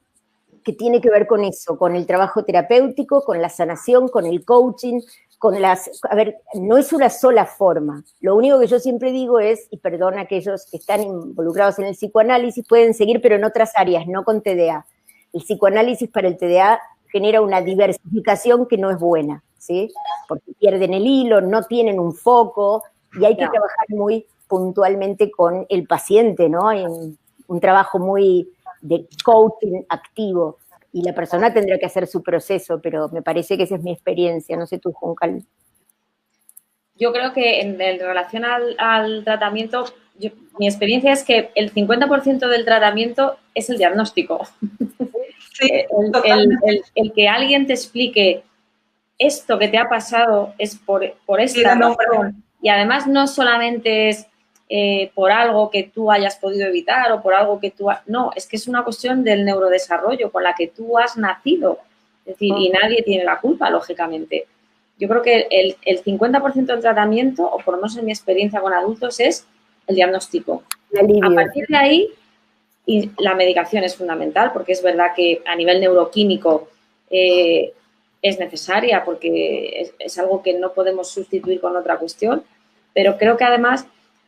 que tiene que ver con eso, con el trabajo terapéutico, con la sanación, con el coaching, a ver, no es una sola forma. Lo único que yo siempre digo es, y perdón a aquellos que están involucrados en el psicoanálisis, pueden seguir, pero en otras áreas, no con TDA. El psicoanálisis para el TDA genera una diversificación que no es buena, ¿sí? Porque pierden el hilo, no tienen un foco, y hay que trabajar muy puntualmente con el paciente, ¿no? En un trabajo muy de coaching activo, y la persona tendrá que hacer su proceso, pero me parece que esa es mi experiencia, no sé tú, Juncal. Yo creo que en relación al tratamiento, mi experiencia es que el 50% del tratamiento es el diagnóstico. Sí, el que alguien te explique esto que te ha pasado es por esta razón. Y además no solamente es por algo que tú hayas podido evitar o por algo que tú... No, es que es una cuestión del neurodesarrollo con la que tú has nacido. Es decir, y nadie tiene la culpa, lógicamente. Yo creo que el 50% del tratamiento, o por lo menos en mi experiencia con adultos, es el diagnóstico. A partir de ahí, y la medicación es fundamental, porque es verdad que a nivel neuroquímico es necesaria, porque es algo que no podemos sustituir con otra cuestión, pero creo que además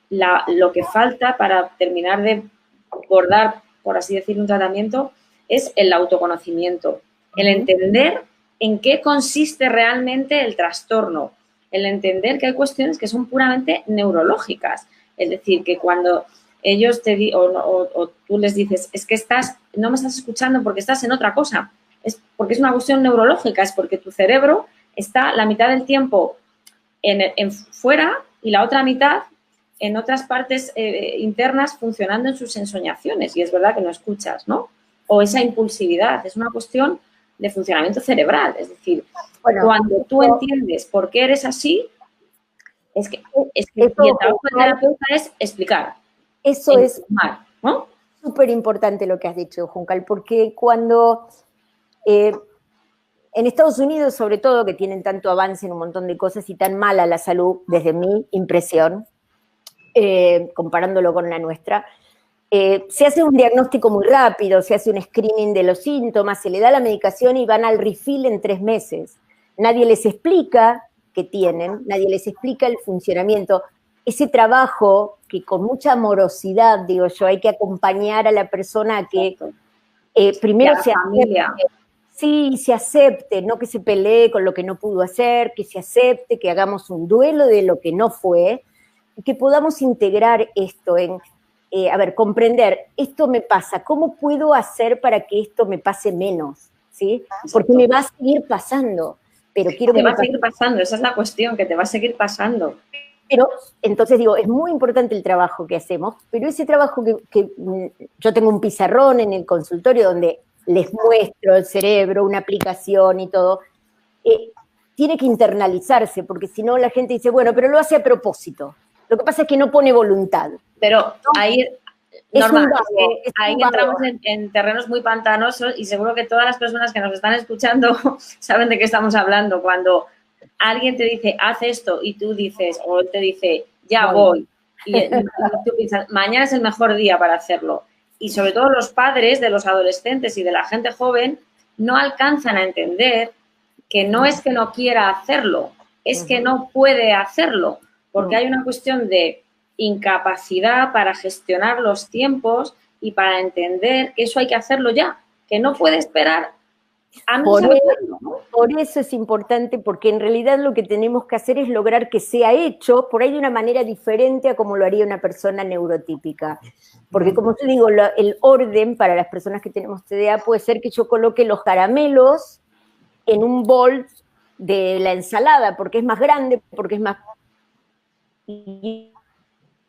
lo que falta para terminar de abordar, por así decirlo, un tratamiento, es el autoconocimiento, el entender en qué consiste realmente el trastorno, el entender que hay cuestiones que son puramente neurológicas. Es decir, que cuando ellos te o tú les dices, es que no me estás escuchando porque estás en otra cosa, es porque es una cuestión neurológica, es porque tu cerebro está la mitad del tiempo en fuera y la otra mitad en otras partes internas funcionando en sus ensoñaciones, y es verdad que no escuchas, ¿no? O esa impulsividad, es una cuestión de funcionamiento cerebral, es decir, cuando tú entiendes por qué eres así, es que el trabajo del terapeuta es explicar. Eso es súper importante lo que has dicho, Juncal, porque cuando en Estados Unidos, sobre todo, que tienen tanto avance en un montón de cosas y tan mala la salud, desde mi impresión, comparándolo con la nuestra, se hace un diagnóstico muy rápido, se hace un screening de los síntomas, se le da la medicación y van al refill en 3 meses. Nadie les explica qué tienen, nadie les explica el funcionamiento. Ese trabajo que con mucha amorosidad, digo yo, hay que acompañar a la persona a que primero se acepte, sí, se acepte, no que se pelee con lo que no pudo hacer, que se acepte, que hagamos un duelo de lo que no fue, y que podamos integrar esto en, comprender, esto me pasa, ¿cómo puedo hacer para que esto me pase menos? ¿Sí? Porque me va a seguir pasando, pero quiero que te va a seguir pasando, esa es la cuestión, que te va a seguir pasando. Pero, entonces digo, es muy importante el trabajo que hacemos, pero ese trabajo que yo tengo un pizarrón en el consultorio donde les muestro el cerebro, una aplicación y todo, tiene que internalizarse, porque si no la gente dice, bueno, pero lo hace a propósito. Lo que pasa es que no pone voluntad. Pero ahí, Norma, ahí entramos en terrenos muy pantanosos y seguro que todas las personas que nos están escuchando saben de qué estamos hablando. Cuando alguien te dice, haz esto, y tú dices, o él te dice, ya voy, y tú piensas, mañana es el mejor día para hacerlo. Y sobre todo los padres de los adolescentes y de la gente joven no alcanzan a entender que no es que no quiera hacerlo, es que no puede hacerlo, porque hay una cuestión de incapacidad para gestionar los tiempos y para entender que eso hay que hacerlo ya, que no puede esperar. Por eso es importante, porque en realidad lo que tenemos que hacer es lograr que sea hecho por ahí de una manera diferente a como lo haría una persona neurotípica. Porque como te digo, el orden para las personas que tenemos TDA puede ser que yo coloque los caramelos en un bol de la ensalada, porque es más grande, porque es más...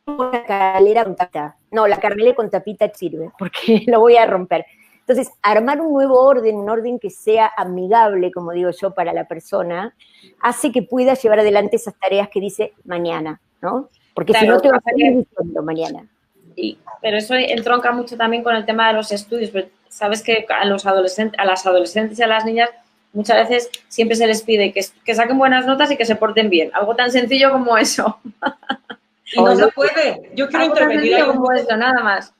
La caramela con tapita. No, la caramela con tapita sirve, porque lo voy a romper. Entonces, armar un nuevo orden, un orden que sea amigable, como digo yo, para la persona, hace que pueda llevar adelante esas tareas que dice mañana, ¿no? Porque claro, si no te vas a seguir diciendo mañana. Pero eso entronca mucho también con el tema de los estudios. Sabes que a las adolescentes y a las niñas muchas veces siempre se les pide que saquen buenas notas y que se porten bien. Algo tan sencillo como eso. Y no se puede. Yo quiero intervenir ahí como eso, nada más.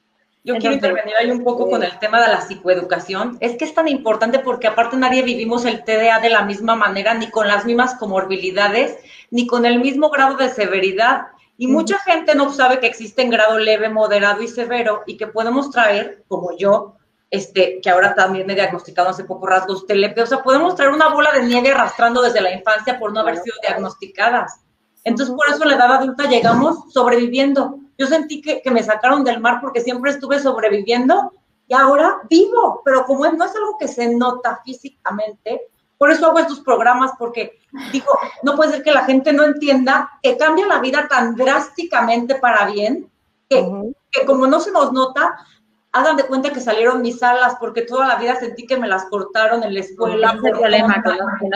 Yo quiero intervenir ahí un poco con el tema de la psicoeducación. Es que es tan importante porque aparte nadie vivimos el TDA de la misma manera, ni con las mismas comorbilidades, ni con el mismo grado de severidad. Y mucha gente no sabe que existen grado leve, moderado y severo, y que podemos traer, como yo, que ahora también me he diagnosticado hace poco rasgos TLP, o sea, podemos traer una bola de nieve arrastrando desde la infancia por no haber sido diagnosticadas. Entonces, por eso en la edad adulta llegamos sobreviviendo. Yo sentí que me sacaron del mar porque siempre estuve sobreviviendo y ahora vivo, pero como no es algo que se nota físicamente, Por eso hago estos programas, porque digo, no puede ser que la gente no entienda que cambia la vida tan drásticamente para bien, que como no se nos nota, hagan de cuenta que salieron mis alas, porque toda la vida sentí que me las cortaron en la escuela. Ese es el problema, que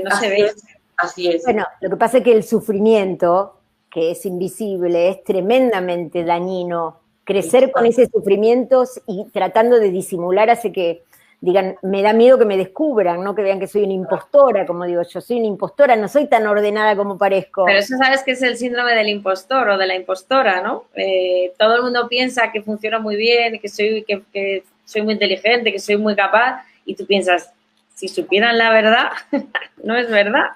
no se ve, Así es. Bueno, lo que pasa es que el sufrimiento, que es invisible, es tremendamente dañino. Crecer con ese sufrimiento y tratando de disimular hace que digan, me da miedo que me descubran, ¿no? Que vean que soy una impostora, como digo yo, soy una impostora, no soy tan ordenada como parezco. Pero eso sabes que es el síndrome del impostor o de la impostora, ¿no? Todo el mundo piensa que funciona muy bien, que soy muy inteligente, que soy muy capaz, y tú piensas, si supieran la verdad, no es verdad.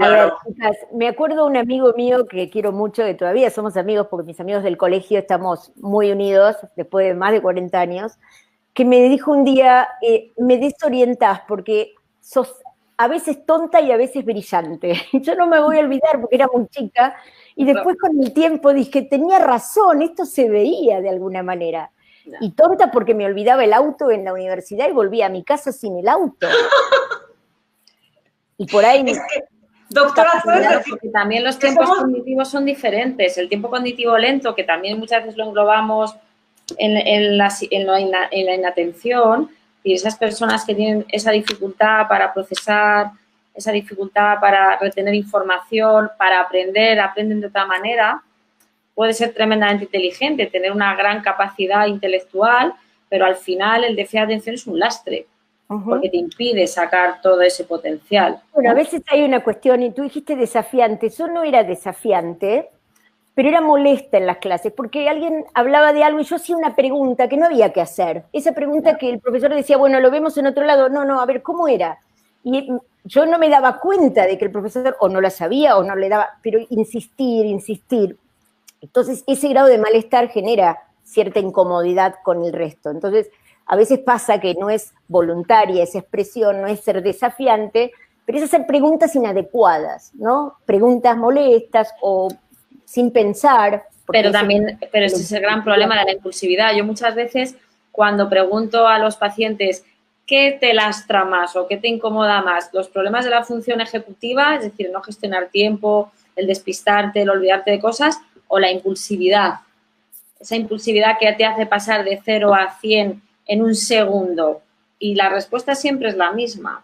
A ver, chicas, me acuerdo un amigo mío que quiero mucho, que todavía somos amigos, porque mis amigos del colegio estamos muy unidos, después de más de 40 años, que me dijo un día, me desorientás porque sos a veces tonta y a veces brillante. Yo no me voy a olvidar porque era muy chica, y después con el tiempo dije, tenía razón, esto se veía de alguna manera. No. Y tonta porque me olvidaba el auto en la universidad y volvía a mi casa sin el auto. Y por ahí... Es que, doctora, porque también los tiempos cognitivos son diferentes. El tiempo cognitivo lento, que también muchas veces lo englobamos en la inatención, y esas personas que tienen esa dificultad para procesar, esa dificultad para retener información, para aprenden de otra manera, puede ser tremendamente inteligente, tener una gran capacidad intelectual, pero al final el déficit de atención es un lastre, porque te impide sacar todo ese potencial. Bueno, a veces hay una cuestión, y tú dijiste desafiante, yo no era desafiante, pero era molesta en las clases, porque alguien hablaba de algo y yo hacía una pregunta que no había que hacer. Esa pregunta que el profesor decía, bueno, lo vemos en otro lado. No, a ver, ¿cómo era? Y yo no me daba cuenta de que el profesor o no la sabía o no le daba, pero insistir. Entonces, ese grado de malestar genera cierta incomodidad con el resto. Entonces, a veces pasa que no es voluntaria esa expresión, no es ser desafiante, pero es hacer preguntas inadecuadas, ¿no? Preguntas molestas o sin pensar. Pero ese es el gran problema de la impulsividad. Yo muchas veces, cuando pregunto a los pacientes qué te lastra más o qué te incomoda más, los problemas de la función ejecutiva, es decir, no gestionar tiempo, el despistarte, el olvidarte de cosas, o la impulsividad. Esa impulsividad que te hace pasar de 0 a 100 en un segundo. Y la respuesta siempre es la misma.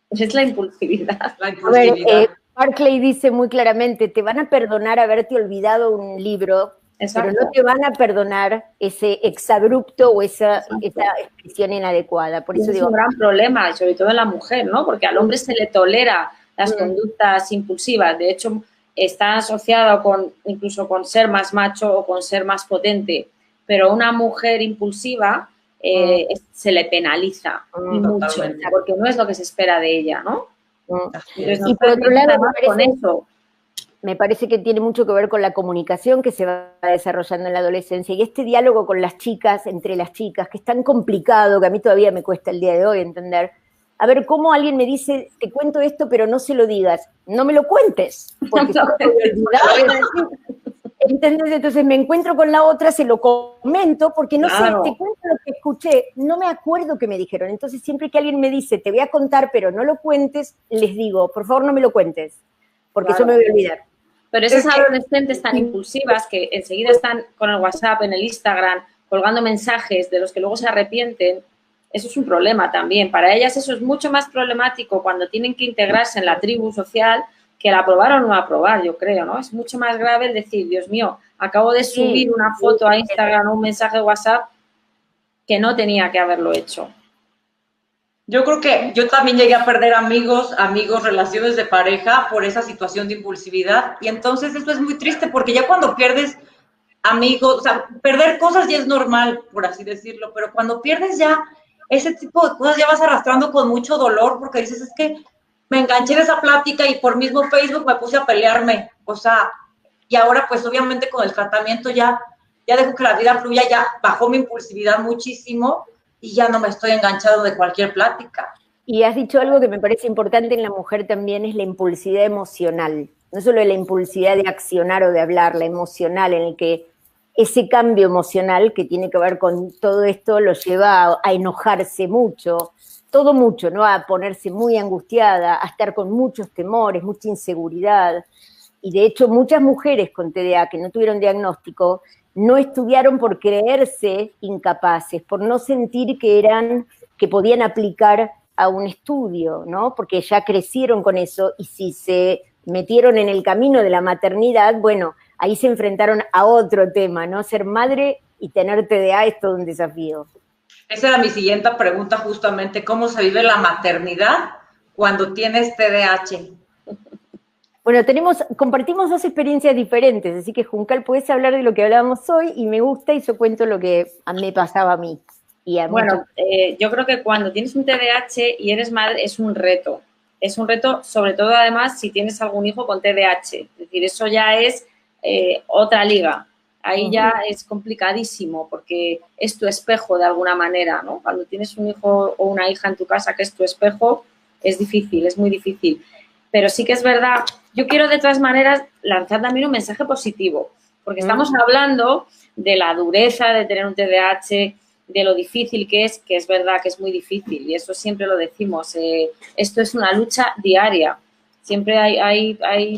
Es la impulsividad. La impulsividad. A ver, Barclay dice muy claramente, te van a perdonar haberte olvidado un libro, exacto, pero no te van a perdonar ese exabrupto o esa expresión inadecuada. Por eso es un gran problema, sobre todo en la mujer, ¿no? Porque al hombre se le tolera las conductas impulsivas. De hecho, está asociado incluso con ser más macho o con ser más potente. Pero una mujer impulsiva se le penaliza mucho, porque no es lo que se espera de ella, ¿no? Y por otro lado, me parece que tiene mucho que ver con la comunicación que se va desarrollando en la adolescencia y este diálogo con las chicas, entre las chicas, que es tan complicado que a mí todavía me cuesta el día de hoy entender. A ver, cómo alguien me dice, te cuento esto, pero no se lo digas. No me lo cuentes, porque ¿entendés? Entonces me encuentro con la otra, se lo comento, porque no sé, te cuento lo que escuché, no me acuerdo qué me dijeron. Entonces siempre que alguien me dice, te voy a contar, pero no lo cuentes, les digo, por favor no me lo cuentes, porque yo me voy a olvidar. Pero esas adolescentes tan impulsivas que enseguida están con el WhatsApp, en el Instagram, colgando mensajes de los que luego se arrepienten, eso es un problema también. Para ellas eso es mucho más problemático cuando tienen que integrarse en la tribu social que el aprobar o no aprobar, yo creo, ¿no? Es mucho más grave el decir, Dios mío, acabo de subir una foto a Instagram o un mensaje de WhatsApp que no tenía que haberlo hecho. Yo creo que yo también llegué a perder amigos, relaciones de pareja por esa situación de impulsividad y entonces eso es muy triste porque ya cuando pierdes amigos, o sea, perder cosas ya es normal, por así decirlo, pero cuando pierdes ya ese tipo de cosas ya vas arrastrando con mucho dolor porque dices, es que me enganché en esa plática y por mismo Facebook me puse a pelearme, o sea, y ahora pues obviamente con el tratamiento ya dejo que la vida fluya, ya bajó mi impulsividad muchísimo y ya no me estoy enganchado de cualquier plática. Y has dicho algo que me parece importante en la mujer también, es la impulsividad emocional, no solo la impulsividad de accionar o de hablar, la emocional en el que ese cambio emocional que tiene que ver con todo esto lo lleva a enojarse mucho. todo mucho, ¿no? A ponerse muy angustiada, a estar con muchos temores, mucha inseguridad. Y de hecho, muchas mujeres con TDA que no tuvieron diagnóstico no estudiaron por creerse incapaces, por no sentir que podían aplicar a un estudio, ¿no? Porque ya crecieron con eso y si se metieron en el camino de la maternidad, bueno, ahí se enfrentaron a otro tema, ¿no? Ser madre y tener TDA es todo un desafío. Esa era mi siguiente pregunta justamente, ¿cómo se vive la maternidad cuando tienes TDAH? Bueno, compartimos dos experiencias diferentes, así que Juncal, puedes hablar de lo que hablábamos hoy y me gusta y yo cuento lo que me pasaba a mí. Bueno, yo creo que cuando tienes un TDAH y eres madre es un reto. Es un reto, sobre todo además, si tienes algún hijo con TDAH. Es decir, eso ya es otra liga. Ahí ya es complicadísimo porque es tu espejo de alguna manera, ¿no? Cuando tienes un hijo o una hija en tu casa que es tu espejo, es difícil, es muy difícil. Pero sí que es verdad, yo quiero de todas maneras lanzar también un mensaje positivo, porque estamos hablando de la dureza de tener un TDAH, de lo difícil que es verdad que es muy difícil y eso siempre lo decimos. Esto es una lucha diaria. Siempre hay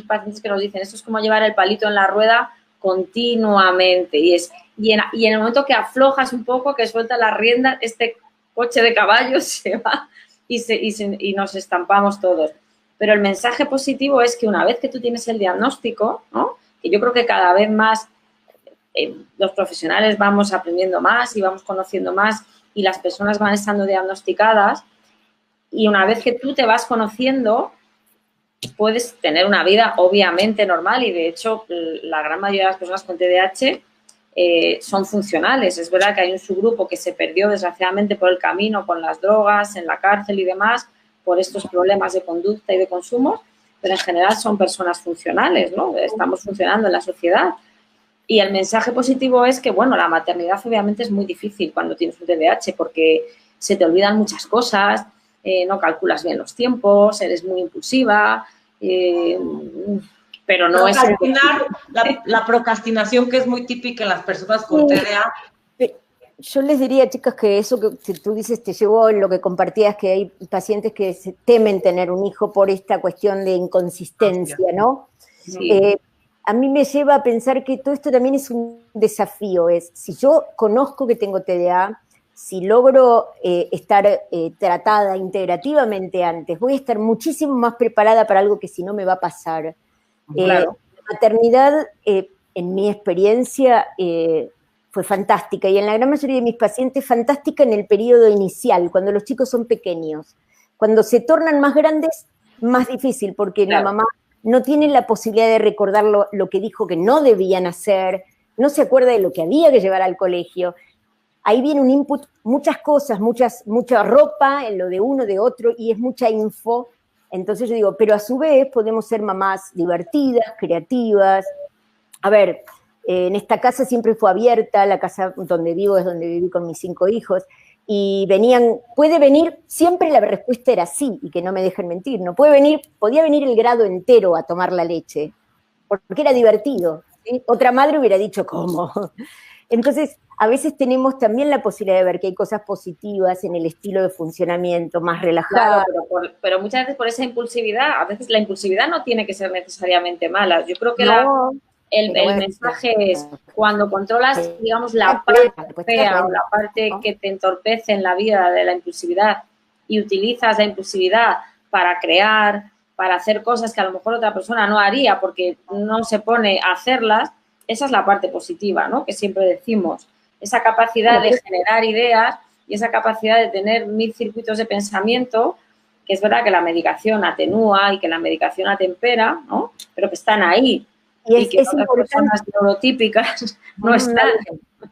pacientes que nos dicen, esto es como llevar el palito en la rueda continuamente y en el momento que aflojas un poco, que sueltas la rienda, este coche de caballos se va y nos estampamos todos. Pero el mensaje positivo es que una vez que tú tienes el diagnóstico, ¿no? Que yo creo que cada vez más los profesionales vamos aprendiendo más y vamos conociendo más y las personas van estando diagnosticadas y una vez que tú te vas conociendo puedes tener una vida obviamente normal y de hecho la gran mayoría de las personas con TDAH son funcionales. Es verdad que hay un subgrupo que se perdió desgraciadamente por el camino con las drogas, en la cárcel y demás, por estos problemas de conducta y de consumo, pero en general son personas funcionales, ¿no? Estamos funcionando en la sociedad. Y el mensaje positivo es que, bueno, la maternidad obviamente es muy difícil cuando tienes un TDAH porque se te olvidan muchas cosas, no calculas bien los tiempos, eres muy impulsiva, pero no es... La procrastinación que es muy típica en las personas con TDA. Yo les diría, chicas, que eso que tú dices te llevó lo que compartías, que hay pacientes que se temen tener un hijo por esta cuestión de inconsistencia, ¿no? Sí. A mí me lleva a pensar que todo esto también es un desafío. Si yo conozco que tengo TDA, si logro estar tratada integrativamente antes, voy a estar muchísimo más preparada para algo que si no me va a pasar. Claro. La maternidad, en mi experiencia, fue fantástica y en la gran mayoría de mis pacientes fantástica en el periodo inicial, cuando los chicos son pequeños. Cuando se tornan más grandes, más difícil, porque la mamá no tiene la posibilidad de recordar lo que dijo que no debían hacer, no se acuerda de lo que había que llevar al colegio. Ahí viene un input, muchas cosas, mucha ropa, en lo de uno, de otro, y es mucha info. Entonces yo digo, pero a su vez podemos ser mamás divertidas, creativas. A ver, en esta casa siempre fue abierta, la casa donde vivo es donde viví con mis 5 hijos, y puede venir, siempre la respuesta era sí, y que no me dejen mentir, podía venir el grado entero a tomar la leche, porque era divertido, ¿sí? Otra madre hubiera dicho, ¿cómo? Entonces, a veces tenemos también la posibilidad de ver que hay cosas positivas en el estilo de funcionamiento, más relajado. Claro, pero muchas veces por esa impulsividad, a veces la impulsividad no tiene que ser necesariamente mala. Yo creo que el mensaje es cuando controlas, digamos, la parte fea o la parte que te entorpece en la vida de la impulsividad y utilizas la impulsividad para crear, para hacer cosas que a lo mejor otra persona no haría porque no se pone a hacerlas, esa es la parte positiva, ¿no? Que siempre decimos. Esa capacidad de generar ideas y esa capacidad de tener 1000 circuitos de pensamiento, que es verdad que la medicación atenúa y que la medicación atempera, ¿no? Pero que están ahí. Y que otras personas neurotípicas no están.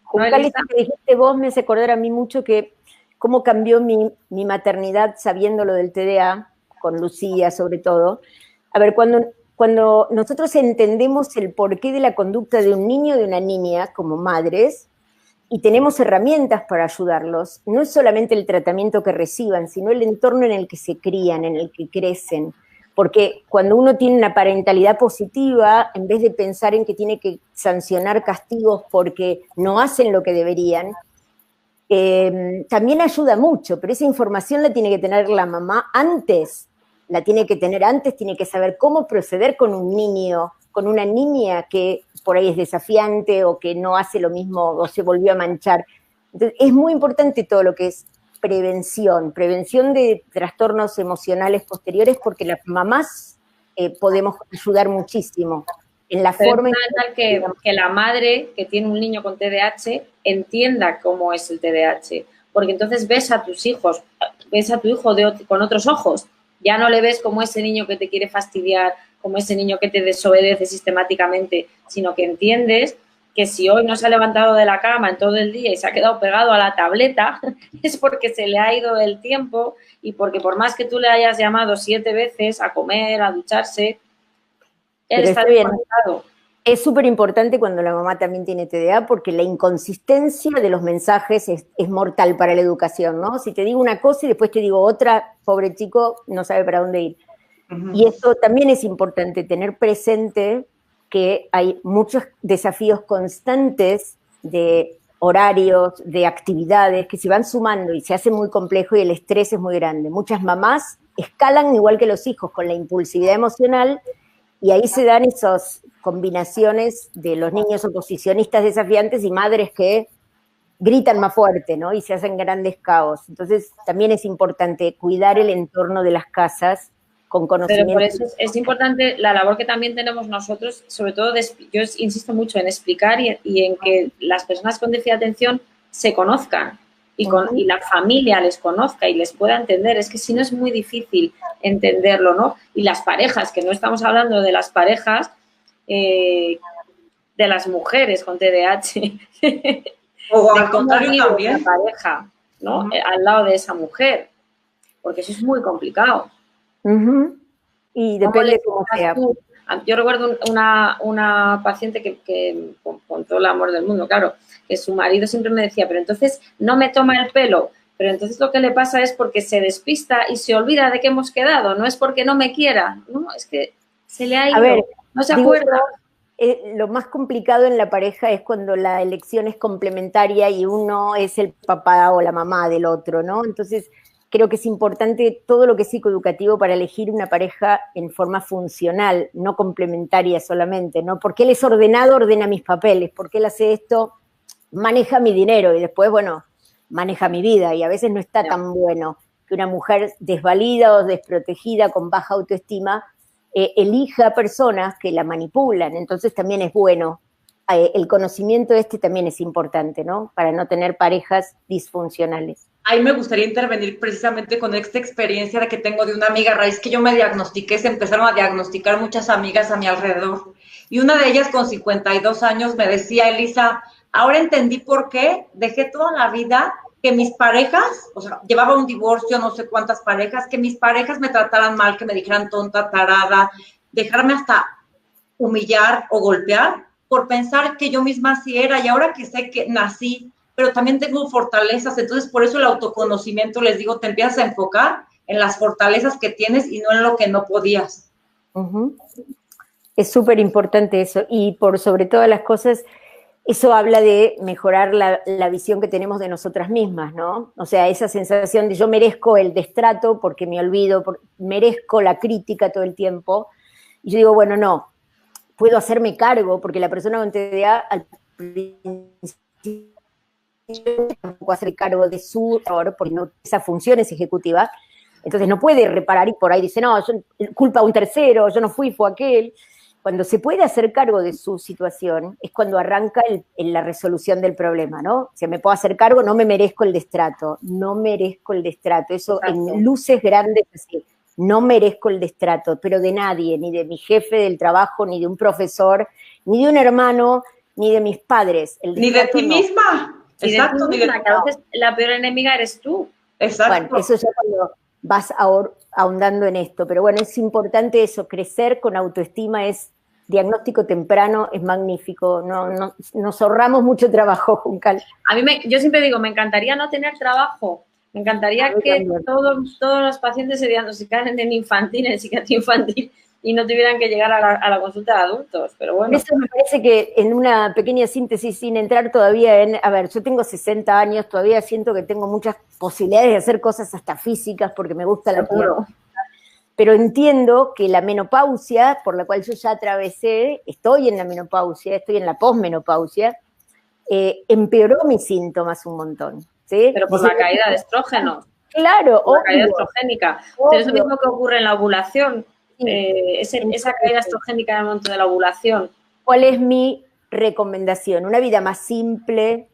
Juncal, esto que dijiste vos me hace acordar a mí mucho que cómo cambió mi maternidad sabiendo lo del TDA, con Lucía sobre todo. A ver, cuando nosotros entendemos el porqué de la conducta de un niño o de una niña como madres y tenemos herramientas para ayudarlos, no es solamente el tratamiento que reciban, sino el entorno en el que se crían, en el que crecen. Porque cuando uno tiene una parentalidad positiva, en vez de pensar en que tiene que sancionar castigos porque no hacen lo que deberían, también ayuda mucho, pero esa información la tiene que tener la mamá antes, la tiene que tener antes, tiene que saber cómo proceder con un niño, con una niña que por ahí es desafiante o que no hace lo mismo o se volvió a manchar. Entonces, es muy importante todo lo que es prevención de trastornos emocionales posteriores, porque las mamás podemos ayudar muchísimo en la Pero forma... es fundamental que la madre que tiene un niño con TDAH entienda cómo es el TDAH, porque entonces ves a tus hijos, ves a tu hijo con otros ojos, ya no le ves como ese niño que te quiere fastidiar, como ese niño que te desobedece sistemáticamente, sino que entiendes que si hoy no se ha levantado de la cama en todo el día y se ha quedado pegado a la tableta, es porque se le ha ido el tiempo y porque por más que tú le hayas llamado 7 veces a comer, a ducharse, él está desconectado. Es súper importante cuando la mamá también tiene TDA, porque la inconsistencia de los mensajes es mortal para la educación, ¿no? Si te digo una cosa y después te digo otra, pobre chico, no sabe para dónde ir. Y esto también es importante, tener presente que hay muchos desafíos constantes de horarios, de actividades que se van sumando y se hace muy complejo y el estrés es muy grande. Muchas mamás escalan igual que los hijos con la impulsividad emocional y ahí se dan esas combinaciones de los niños oposicionistas desafiantes y madres que gritan más fuerte, ¿no? Y se hacen grandes caos. Entonces, también es importante cuidar el entorno de las casas con conocimiento. Pero por eso es importante la labor que también tenemos nosotros, sobre todo, yo insisto mucho en explicar y en que las personas con déficit de atención se conozcan y la familia les conozca y les pueda entender. Es que si no es muy difícil entenderlo, ¿no? Y las parejas, que no estamos hablando de las parejas, de las mujeres con TDAH. O al contrario también. La pareja, ¿no? Al lado de esa mujer. Porque eso es muy complicado. Y depende de cómo sea. Yo recuerdo una paciente que con todo el amor del mundo, claro, que su marido siempre me decía, pero entonces no me toma el pelo, pero entonces lo que le pasa es porque se despista y se olvida de que hemos quedado, no es porque no me quiera, no, es que se le ha ido, no se acuerda. Lo más complicado en la pareja es cuando la elección es complementaria y uno es el papá o la mamá del otro, ¿no? Entonces, creo que es importante todo lo que es psicoeducativo para elegir una pareja en forma funcional, no complementaria solamente, ¿no? Porque él es ordenado, ordena mis papeles, porque él hace esto, maneja mi dinero y después, bueno, maneja mi vida y a veces no está tan bueno que una mujer desvalida o desprotegida con baja autoestima elija personas que la manipulan, entonces también es bueno. El conocimiento también es importante, ¿no? Para no tener parejas disfuncionales. Ahí me gustaría intervenir precisamente con esta experiencia de que tengo de una amiga a raíz que yo me diagnostiqué, se empezaron a diagnosticar muchas amigas a mi alrededor. Y una de ellas con 52 años me decía, Elisa, ahora entendí por qué dejé toda la vida que mis parejas, o sea, llevaba un divorcio, no sé cuántas parejas, que mis parejas me trataran mal, que me dijeran tonta, tarada, dejarme hasta humillar o golpear por pensar que yo misma sí era. Y ahora que sé que nací, pero también tengo fortalezas, entonces por eso el autoconocimiento, les digo, te empiezas a enfocar en las fortalezas que tienes y no en lo que no podías. Es súper importante eso, y por sobre todas las cosas, eso habla de mejorar la visión que tenemos de nosotras mismas, ¿no? O sea, esa sensación de yo merezco el destrato porque me olvido, merezco la crítica todo el tiempo, y yo digo, bueno, no, puedo hacerme cargo, porque la persona con TDA al principio tampoco hacer cargo de su error, porque no, esa función es ejecutiva, entonces no puede reparar y por ahí dice, no, culpa a un tercero, yo no fui aquel. Cuando se puede hacer cargo de su situación, es cuando arranca la resolución del problema, ¿no? Si me puedo hacer cargo, no me merezco el destrato, no merezco el destrato. Eso en luces grandes, así, no merezco el destrato, pero de nadie, ni de mi jefe del trabajo, ni de un profesor, ni de un hermano, ni de mis padres. Ni de ti misma. Exacto. Ni de ti misma, que a veces la peor enemiga eres tú. Exacto. Bueno, eso ya cuando vas ahondando en esto, pero bueno, es importante eso, crecer con autoestima es diagnóstico temprano, es magnífico, nos ahorramos mucho trabajo, Juncal. Yo siempre digo, me encantaría no tener trabajo, me encantaría que todos los pacientes se diagnosticaran en infantil, en psiquiatría infantil, y no tuvieran que llegar a la consulta de adultos, pero bueno. Eso me parece que en una pequeña síntesis, sin entrar todavía en, a ver, yo tengo 60 años, todavía siento que tengo muchas posibilidades de hacer cosas hasta físicas porque me gusta la tierra. Pero entiendo que la menopausia, por la cual yo ya atravesé, estoy en la menopausia, estoy en la posmenopausia, empeoró mis síntomas un montón. ¿Sí? Pero por la caída de estrógenos. Claro, por la caída estrogénica. Pero es lo mismo que ocurre en la ovulación. Sí. Esa caída estrogénica en el momento de la ovulación. ¿Cuál es mi recomendación? Una vida más simple,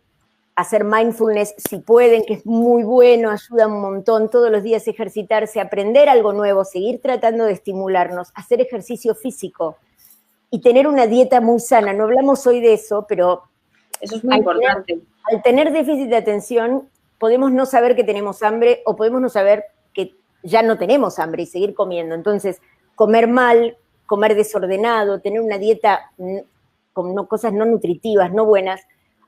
hacer mindfulness si pueden, que es muy bueno, ayuda un montón, todos los días ejercitarse, aprender algo nuevo, seguir tratando de estimularnos, hacer ejercicio físico y tener una dieta muy sana. No hablamos hoy de eso, pero eso es muy importante. Al tener déficit de atención, podemos no saber que tenemos hambre o podemos no saber que ya no tenemos hambre y seguir comiendo. Entonces, comer mal, comer desordenado, tener una dieta con cosas no nutritivas, no buenas,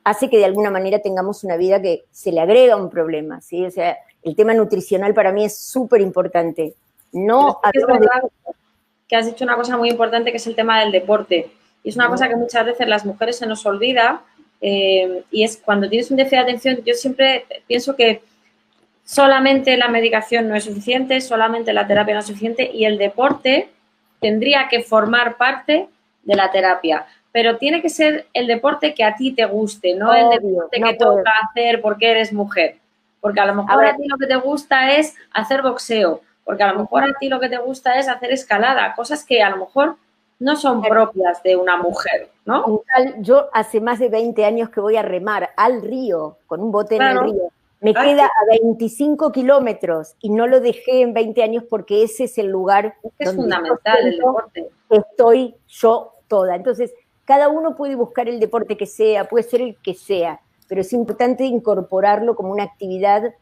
hace que de alguna manera tengamos una vida que se le agrega un problema, ¿sí? O sea, el tema nutricional para mí es súper importante. No es verdad que has dicho una cosa muy importante que es el tema del deporte. Y es una cosa que muchas veces las mujeres se nos olvida y es cuando tienes un déficit de atención, yo siempre pienso que solamente la medicación no es suficiente, solamente la terapia no es suficiente y el deporte tendría que formar parte de la terapia. Pero tiene que ser el deporte que a ti te guste, no el deporte que toca hacer porque eres mujer. Porque a lo mejor a ti lo que te gusta es hacer boxeo, porque a lo mejor a ti lo que te gusta es hacer escalada, cosas que a lo mejor no son propias de una mujer, ¿no? Yo hace más de 20 años que voy a remar al río, con un bote en el río. Me queda a 25 kilómetros y no lo dejé en 20 años porque ese es el lugar es fundamental el deporte. Estoy yo toda. Entonces, cada uno puede buscar el deporte que sea, puede ser el que sea, pero es importante incorporarlo como una actividad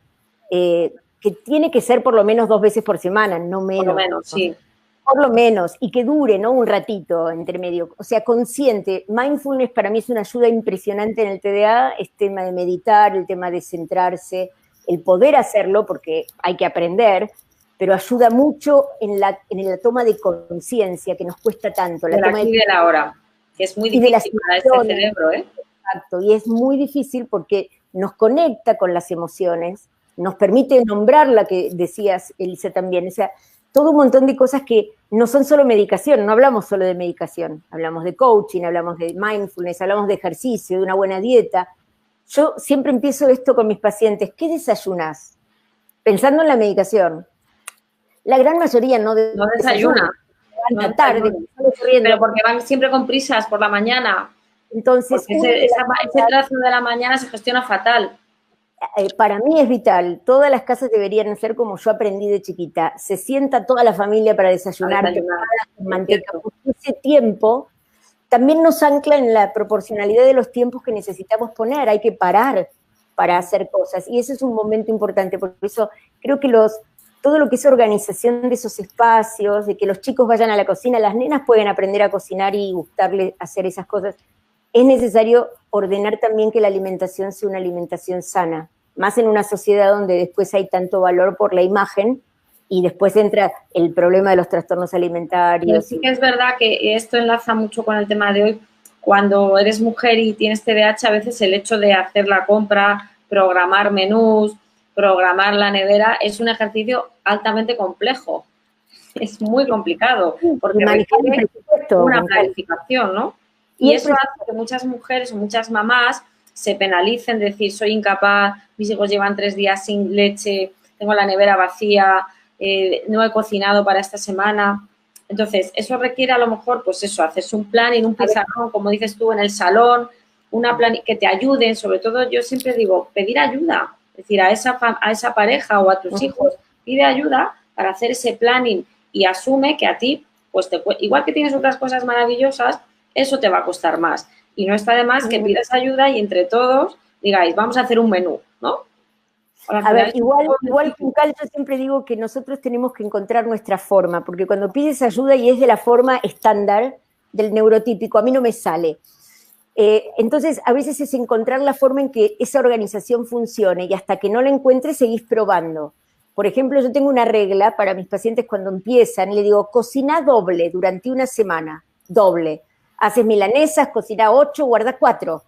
que tiene que ser por lo menos 2 veces por semana, no menos. Por lo menos, sí. Por lo menos, y que dure, ¿no? Un ratito entre medio. O sea, consciente. Mindfulness para mí es una ayuda impresionante en el TDA, es tema de meditar, el tema de centrarse, el poder hacerlo, porque hay que aprender, pero ayuda mucho en la toma de conciencia, que nos cuesta tanto. La toma de la hora, que es muy difícil para este cerebro, ¿eh? Exacto, y es muy difícil porque nos conecta con las emociones, nos permite nombrar la que decías, Elisa, también, o sea, todo un montón de cosas que no son solo medicación, no hablamos solo de medicación, hablamos de coaching, hablamos de mindfulness, hablamos de ejercicio, de una buena dieta. Yo siempre empiezo esto con mis pacientes, ¿qué desayunas? Pensando en la medicación. La gran mayoría no desayuna. No tarde, pero porque van siempre con prisas por la mañana. Entonces, ese trazo de la mañana se gestiona fatal. Para mí es vital, todas las casas deberían ser como yo aprendí de chiquita, se sienta toda la familia para desayunar con manteca, porque ese tiempo también nos ancla en la proporcionalidad de los tiempos que necesitamos poner, hay que parar para hacer cosas, y ese es un momento importante, por eso creo que todo lo que es organización de esos espacios, de que los chicos vayan a la cocina, las nenas pueden aprender a cocinar y gustarle hacer esas cosas, es necesario ordenar también que la alimentación sea una alimentación sana, más en una sociedad donde después hay tanto valor por la imagen y después entra el problema de los trastornos alimentarios. Sí que es verdad que esto enlaza mucho con el tema de hoy. Cuando eres mujer y tienes TDAH, a veces el hecho de hacer la compra, programar menús, programar la nevera, es un ejercicio altamente complejo. Es muy complicado porque requiere una planificación, ¿no? Y eso hace que muchas mujeres o muchas mamás se penalicen, decir, soy incapaz, mis hijos llevan 3 días sin leche, tengo la nevera vacía, no he cocinado para esta semana. Entonces, eso requiere a lo mejor, pues eso, hacerse un plan en un pizarrón, como dices tú, en el salón, que te ayuden. Sobre todo, yo siempre digo, pedir ayuda. Es decir, a esa pareja o a tus hijos, pide ayuda para hacer ese planning y asume que a ti, pues igual que tienes otras cosas maravillosas, eso te va a costar más. Y no está de más que pidas ayuda y entre todos digáis, vamos a hacer un menú, ¿no? A ver, igual con Cal, yo siempre digo que nosotros tenemos que encontrar nuestra forma, porque cuando pides ayuda y es de la forma estándar del neurotípico, a mí no me sale. Entonces, a veces es encontrar la forma en que esa organización funcione y hasta que no la encuentres seguís probando. Por ejemplo, yo tengo una regla para mis pacientes cuando empiezan, le digo, cocina doble durante una semana, doble. Haces milanesas, cocina 8, guarda 4.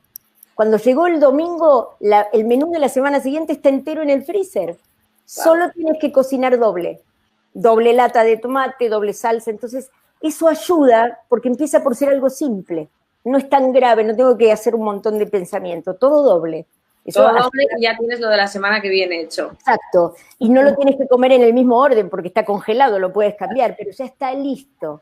Cuando llegó el domingo, el menú de la semana siguiente está entero en el freezer. Solo tienes que cocinar doble. Doble lata de tomate, doble salsa. Entonces, eso ayuda porque empieza por ser algo simple. No es tan grave, no tengo que hacer un montón de pensamiento. Todo doble. Eso todo doble y ya tienes lo de la semana que viene hecho. Exacto. Y no lo tienes que comer en el mismo orden porque está congelado, lo puedes cambiar, pero ya está listo.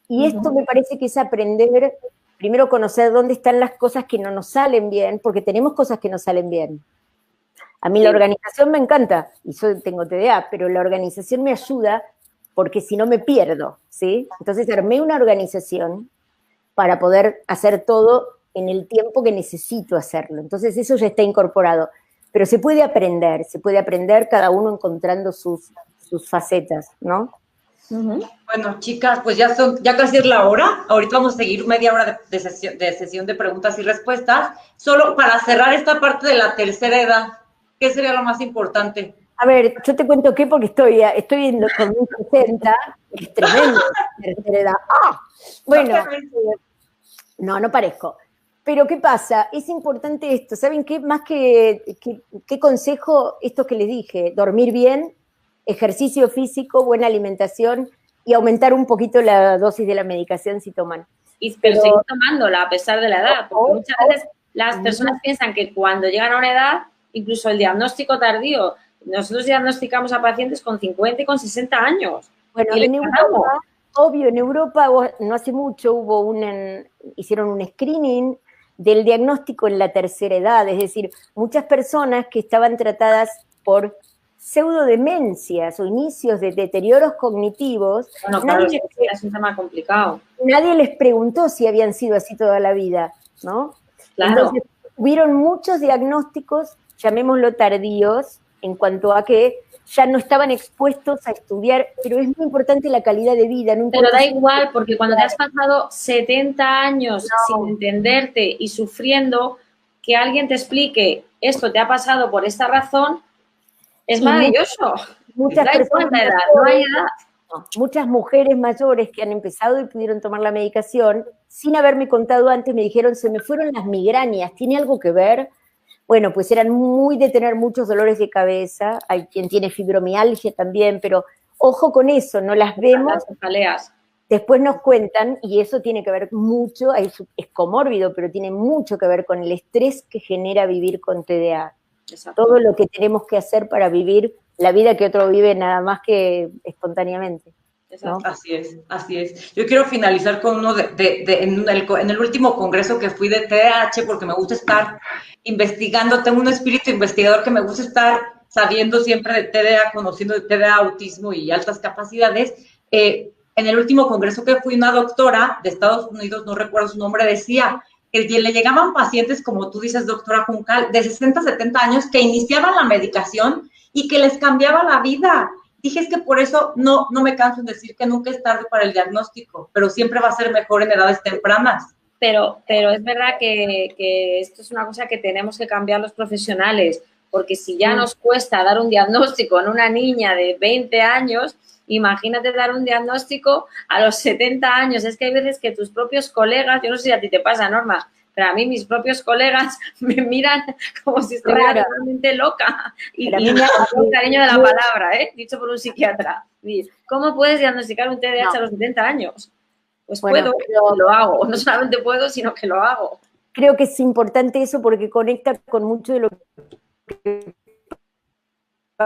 Y esto me parece que es aprender, primero conocer dónde están las cosas que no nos salen bien, porque tenemos cosas que nos salen bien. A mí la organización me encanta, y yo tengo TDA, pero la organización me ayuda porque si no me pierdo, ¿sí? Entonces armé una organización para poder hacer todo en el tiempo que necesito hacerlo. Entonces eso ya está incorporado. Pero se puede aprender cada uno encontrando sus facetas, ¿no? Bueno, chicas, pues ya casi es la hora. Ahorita vamos a seguir media hora de sesión de preguntas y respuestas. Solo para cerrar esta parte de la tercera edad, ¿qué sería lo más importante? A ver, yo te cuento qué, porque estoy con mis 60, es tremendo, tercera edad. ¡Ah! Bueno, no parezco. Pero ¿qué pasa? Es importante esto. ¿Saben qué? Más qué consejo, esto que les dije, dormir bien, ejercicio físico, buena alimentación y aumentar un poquito la dosis de la medicación si toman. Pero seguir tomándola a pesar de la edad, porque muchas veces las personas piensan que cuando llegan a una edad, incluso el diagnóstico tardío, nosotros diagnosticamos a pacientes con 50 y con 60 años. Bueno, en Europa, obvio, en Europa no hace mucho hicieron un screening del diagnóstico en la tercera edad, es decir, muchas personas que estaban tratadas por pseudodemencias o inicios de deterioros cognitivos. Bueno, claro, es un tema complicado. Nadie les preguntó si habían sido así toda la vida, ¿no? Claro. Entonces, hubieron muchos diagnósticos, llamémoslo tardíos, en cuanto a que ya no estaban expuestos a estudiar, pero es muy importante la calidad de vida. No pero da igual, porque cuando te has pasado 70 años sin entenderte y sufriendo, que alguien te explique esto te ha pasado por esta razón, es maravilloso. Muchas personas edad, no hay edad. Muchas mujeres mayores que han empezado y pudieron tomar la medicación, sin haberme contado antes, me dijeron, se me fueron las migrañas, ¿tiene algo que ver? Bueno, pues eran muy de tener muchos dolores de cabeza, hay quien tiene fibromialgia también, pero ojo con eso, no las vemos. Las cefaleas. Después nos cuentan, y eso tiene que ver mucho, es comórbido, pero tiene mucho que ver con el estrés que genera vivir con TDA. Exacto. Todo lo que tenemos que hacer para vivir la vida que otro vive nada más que espontáneamente, ¿no? Así es. Yo quiero finalizar con uno en el último congreso que fui de TDAH, porque me gusta estar investigando, tengo un espíritu investigador que me gusta estar sabiendo siempre de TDA, conociendo de TDA, autismo y altas capacidades. En el último congreso que fui, una doctora de Estados Unidos, no recuerdo su nombre, decía que le llegaban pacientes, como tú dices, doctora Juncal, de 60, 70 años, que iniciaban la medicación y que les cambiaba la vida. Dije, es que por eso no me canso en decir que nunca es tarde para el diagnóstico, pero siempre va a ser mejor en edades tempranas. Pero es verdad que esto es una cosa que tenemos que cambiar los profesionales, porque si ya nos cuesta dar un diagnóstico en una niña de 20 años, imagínate dar un diagnóstico a los 70 años. Es que hay veces que tus propios colegas, yo no sé si a ti te pasa, Norma, pero a mí mis propios colegas me miran como si estuviera realmente loca. Y con el cariño de la palabra, dicho por un psiquiatra. ¿Cómo puedes diagnosticar un TDAH a los 70 años? Pues puedo, pero lo hago. No solamente puedo, sino que lo hago. Creo que es importante eso porque conecta con mucho de lo que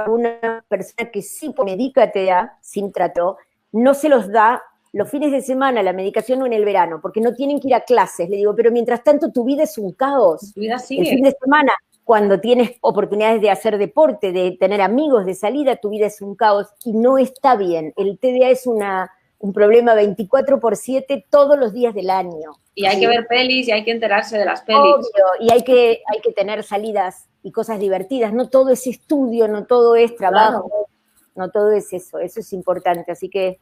una persona que sí medica TDA sin trato, no se los da los fines de semana la medicación o en el verano, porque no tienen que ir a clases. Le digo, pero mientras tanto tu vida es un caos. Tu vida sigue. El fin de semana, cuando tienes oportunidades de hacer deporte, de tener amigos, de salida, tu vida es un caos y no está bien. El TDA es un problema 24/7 todos los días del año. Y hay que ver pelis y hay que enterarse de las pelis. Obvio, y hay que tener salidas y cosas divertidas. No todo es estudio, no todo es trabajo, claro. No todo es eso es importante. Así que,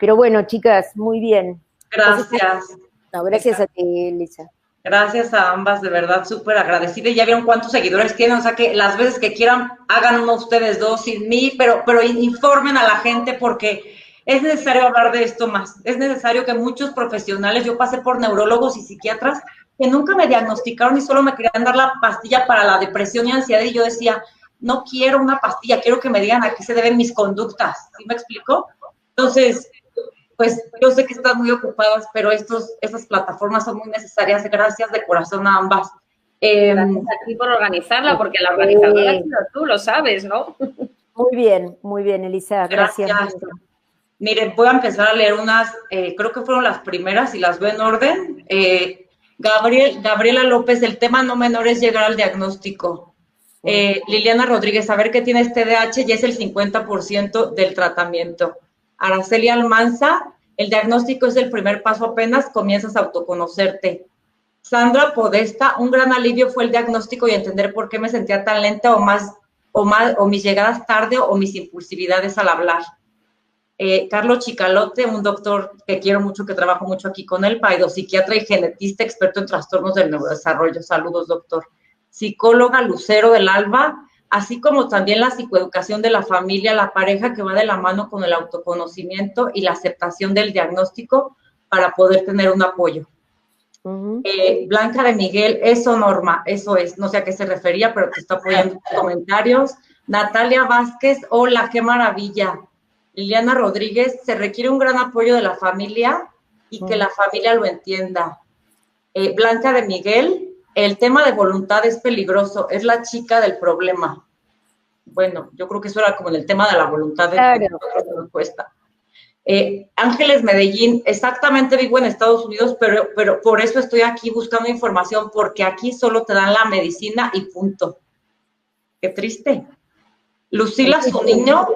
pero bueno, chicas, muy bien. Gracias. Gracias a ti, Lisa. Gracias a ambas, de verdad, súper agradecida. Y ya vieron cuántos seguidores tienen, o sea que las veces que quieran, hagan uno ustedes dos sin mí, pero informen a la gente porque es necesario hablar de esto más. Es necesario que muchos profesionales, yo pasé por neurólogos y psiquiatras que nunca me diagnosticaron y solo me querían dar la pastilla para la depresión y ansiedad y yo decía, no quiero una pastilla, quiero que me digan a qué se deben mis conductas. ¿Sí me explico? Entonces, pues yo sé que están muy ocupadas, pero estas plataformas son muy necesarias. Gracias de corazón a ambas. Gracias a ti por organizarla, porque la organizadora has sido tú, lo sabes, ¿no? Muy bien, Elisa, gracias. Miren, voy a empezar a leer unas, creo que fueron las primeras y las veo en orden. Gabriela López, el tema no menor es llegar al diagnóstico. Liliana Rodríguez, saber que tienes TDAH ya es el 50% del tratamiento. Araceli Almanza, el diagnóstico es el primer paso, apenas comienzas a autoconocerte. Sandra Podesta, un gran alivio fue el diagnóstico y entender por qué me sentía tan lenta o mis llegadas tarde o mis impulsividades al hablar. Carlos Chicalote, un doctor que quiero mucho, que trabajo mucho aquí con él, psiquiatra y genetista, experto en trastornos del neurodesarrollo. Saludos, doctor. Psicóloga Lucero del Alba, así como también la psicoeducación de la familia, la pareja que va de la mano con el autoconocimiento y la aceptación del diagnóstico para poder tener un apoyo. Blanca de Miguel, eso Norma, eso es, no sé a qué se refería, pero te está apoyando en tus comentarios. Natalia Vázquez, hola, qué maravilla. Liliana Rodríguez, se requiere un gran apoyo de la familia y que la familia lo entienda. Blanca de Miguel, el tema de voluntad es peligroso, es la chica del problema. Bueno, yo creo que eso era como en el tema de la voluntad, claro. De nosotros que nos cuesta. Ángeles Medellín, exactamente vivo en Estados Unidos, pero por eso estoy aquí buscando información, porque aquí solo te dan la medicina y punto. Qué triste. Lucila, su niño,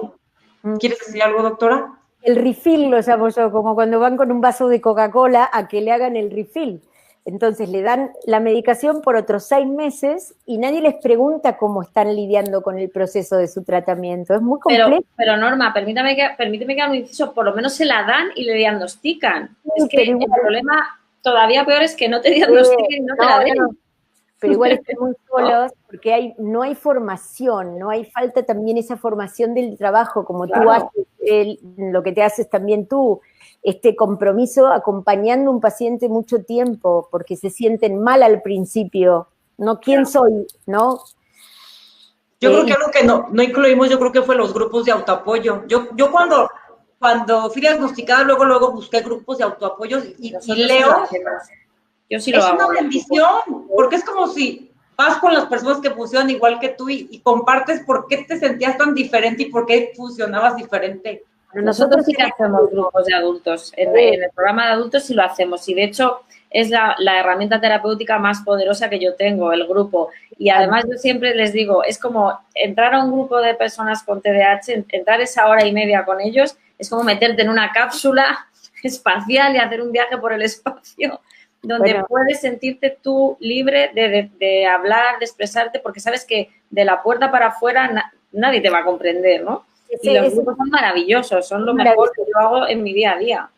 ¿quieres decir algo, doctora? El refill lo llamo yo, como cuando van con un vaso de Coca-Cola a que le hagan el refill. Entonces le dan la medicación por otros 6 meses y nadie les pregunta cómo están lidiando con el proceso de su tratamiento. Es muy complejo. Pero Norma, permíteme que haga un inciso, por lo menos se la dan y le diagnostican. Sí, es que el problema todavía peor es que no te diagnostiquen y no te la den. Pero igual están muy solos porque no hay formación, no hay falta también esa formación del trabajo, como tú haces, lo que te haces también tú, este compromiso acompañando a un paciente mucho tiempo, porque se sienten mal al principio, ¿no? ¿Quién soy? ¿No? Yo creo que algo que no incluimos, yo creo que fue los grupos de autoapoyo. Yo cuando fui diagnosticada, luego busqué grupos de autoapoyo y leo. Yo sí lo hago. Es una bendición, porque es como si vas con las personas que funcionan igual que tú y compartes por qué te sentías tan diferente y por qué funcionabas diferente. Nosotros sí que hacemos grupos de adultos. En el programa de adultos sí lo hacemos y de hecho es la herramienta terapéutica más poderosa que yo tengo, el grupo. Y además yo siempre les digo, es como entrar a un grupo de personas con TDAH, entrar esa hora y media con ellos, es como meterte en una cápsula espacial y hacer un viaje por el espacio donde puedes sentirte tú libre de hablar, de expresarte, porque sabes que de la puerta para afuera nadie te va a comprender, ¿no? Y los grupos son maravillosos, son lo mejor que yo hago en mi día a día.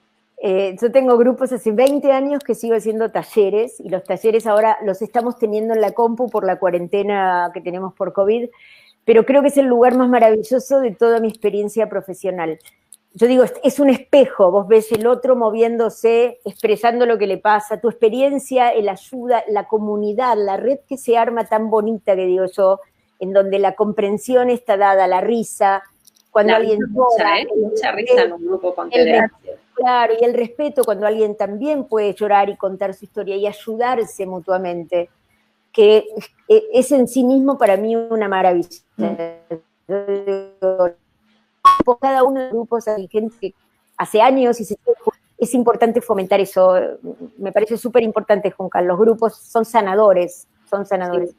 Yo tengo grupos hace 20 años que sigo haciendo talleres, y los talleres ahora los estamos teniendo en la compu por la cuarentena que tenemos por COVID, pero creo que es el lugar más maravilloso de toda mi experiencia profesional. Yo digo, es un espejo, vos ves el otro moviéndose, expresando lo que le pasa, tu experiencia, el ayuda, la comunidad, la red que se arma tan bonita, que digo yo, en donde la comprensión está dada, la risa, cuando alguien llora. Mucha risa en un grupo con TDAH. Claro, y el respeto cuando alguien también puede llorar y contar su historia y ayudarse mutuamente, que es en sí mismo para mí una maravilla. Cada uno de los grupos hay gente que hace años y es importante fomentar eso. Me parece súper importante, Junca. Los grupos son sanadores, Sí.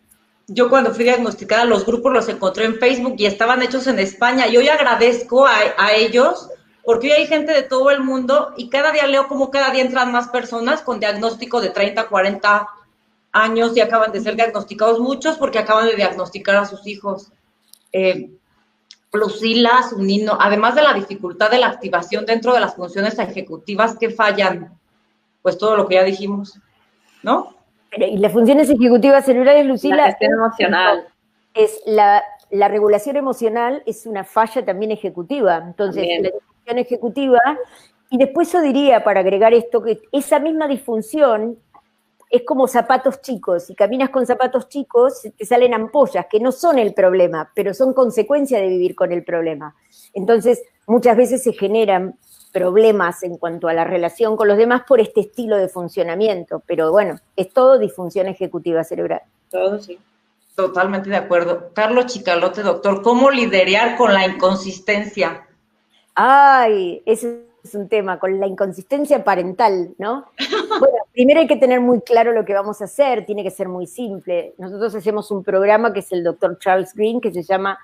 Yo cuando fui diagnosticada, los grupos los encontré en Facebook y estaban hechos en España. Y hoy agradezco a ellos, porque hoy hay gente de todo el mundo y cada día leo como cada día entran más personas con diagnóstico de 30, 40 años y acaban de ser diagnosticados muchos porque acaban de diagnosticar a sus hijos. Lucila, su niño, además de la dificultad de la activación dentro de las funciones ejecutivas que fallan, pues todo lo que ya dijimos, ¿no? Y las funciones ejecutivas cerebrales, Lucila, la gestión emocional. Es la regulación emocional es una falla también ejecutiva. Entonces, También. la disfunción ejecutiva, y después yo diría, para agregar esto, que esa misma disfunción es como zapatos chicos. Si caminas con zapatos chicos, te salen ampollas, que no son el problema, pero son consecuencia de vivir con el problema. Entonces, muchas veces se generan problemas en cuanto a la relación con los demás por este estilo de funcionamiento. Pero bueno, es todo disfunción ejecutiva cerebral. Todo, sí. Totalmente de acuerdo. Carlos Chicalote, doctor, ¿cómo lidiar con la inconsistencia? Ay, ese es un tema, con la inconsistencia parental, ¿no? Bueno, primero hay que tener muy claro lo que vamos a hacer, tiene que ser muy simple. Nosotros hacemos un programa que es el Dr. Charles Green, que se llama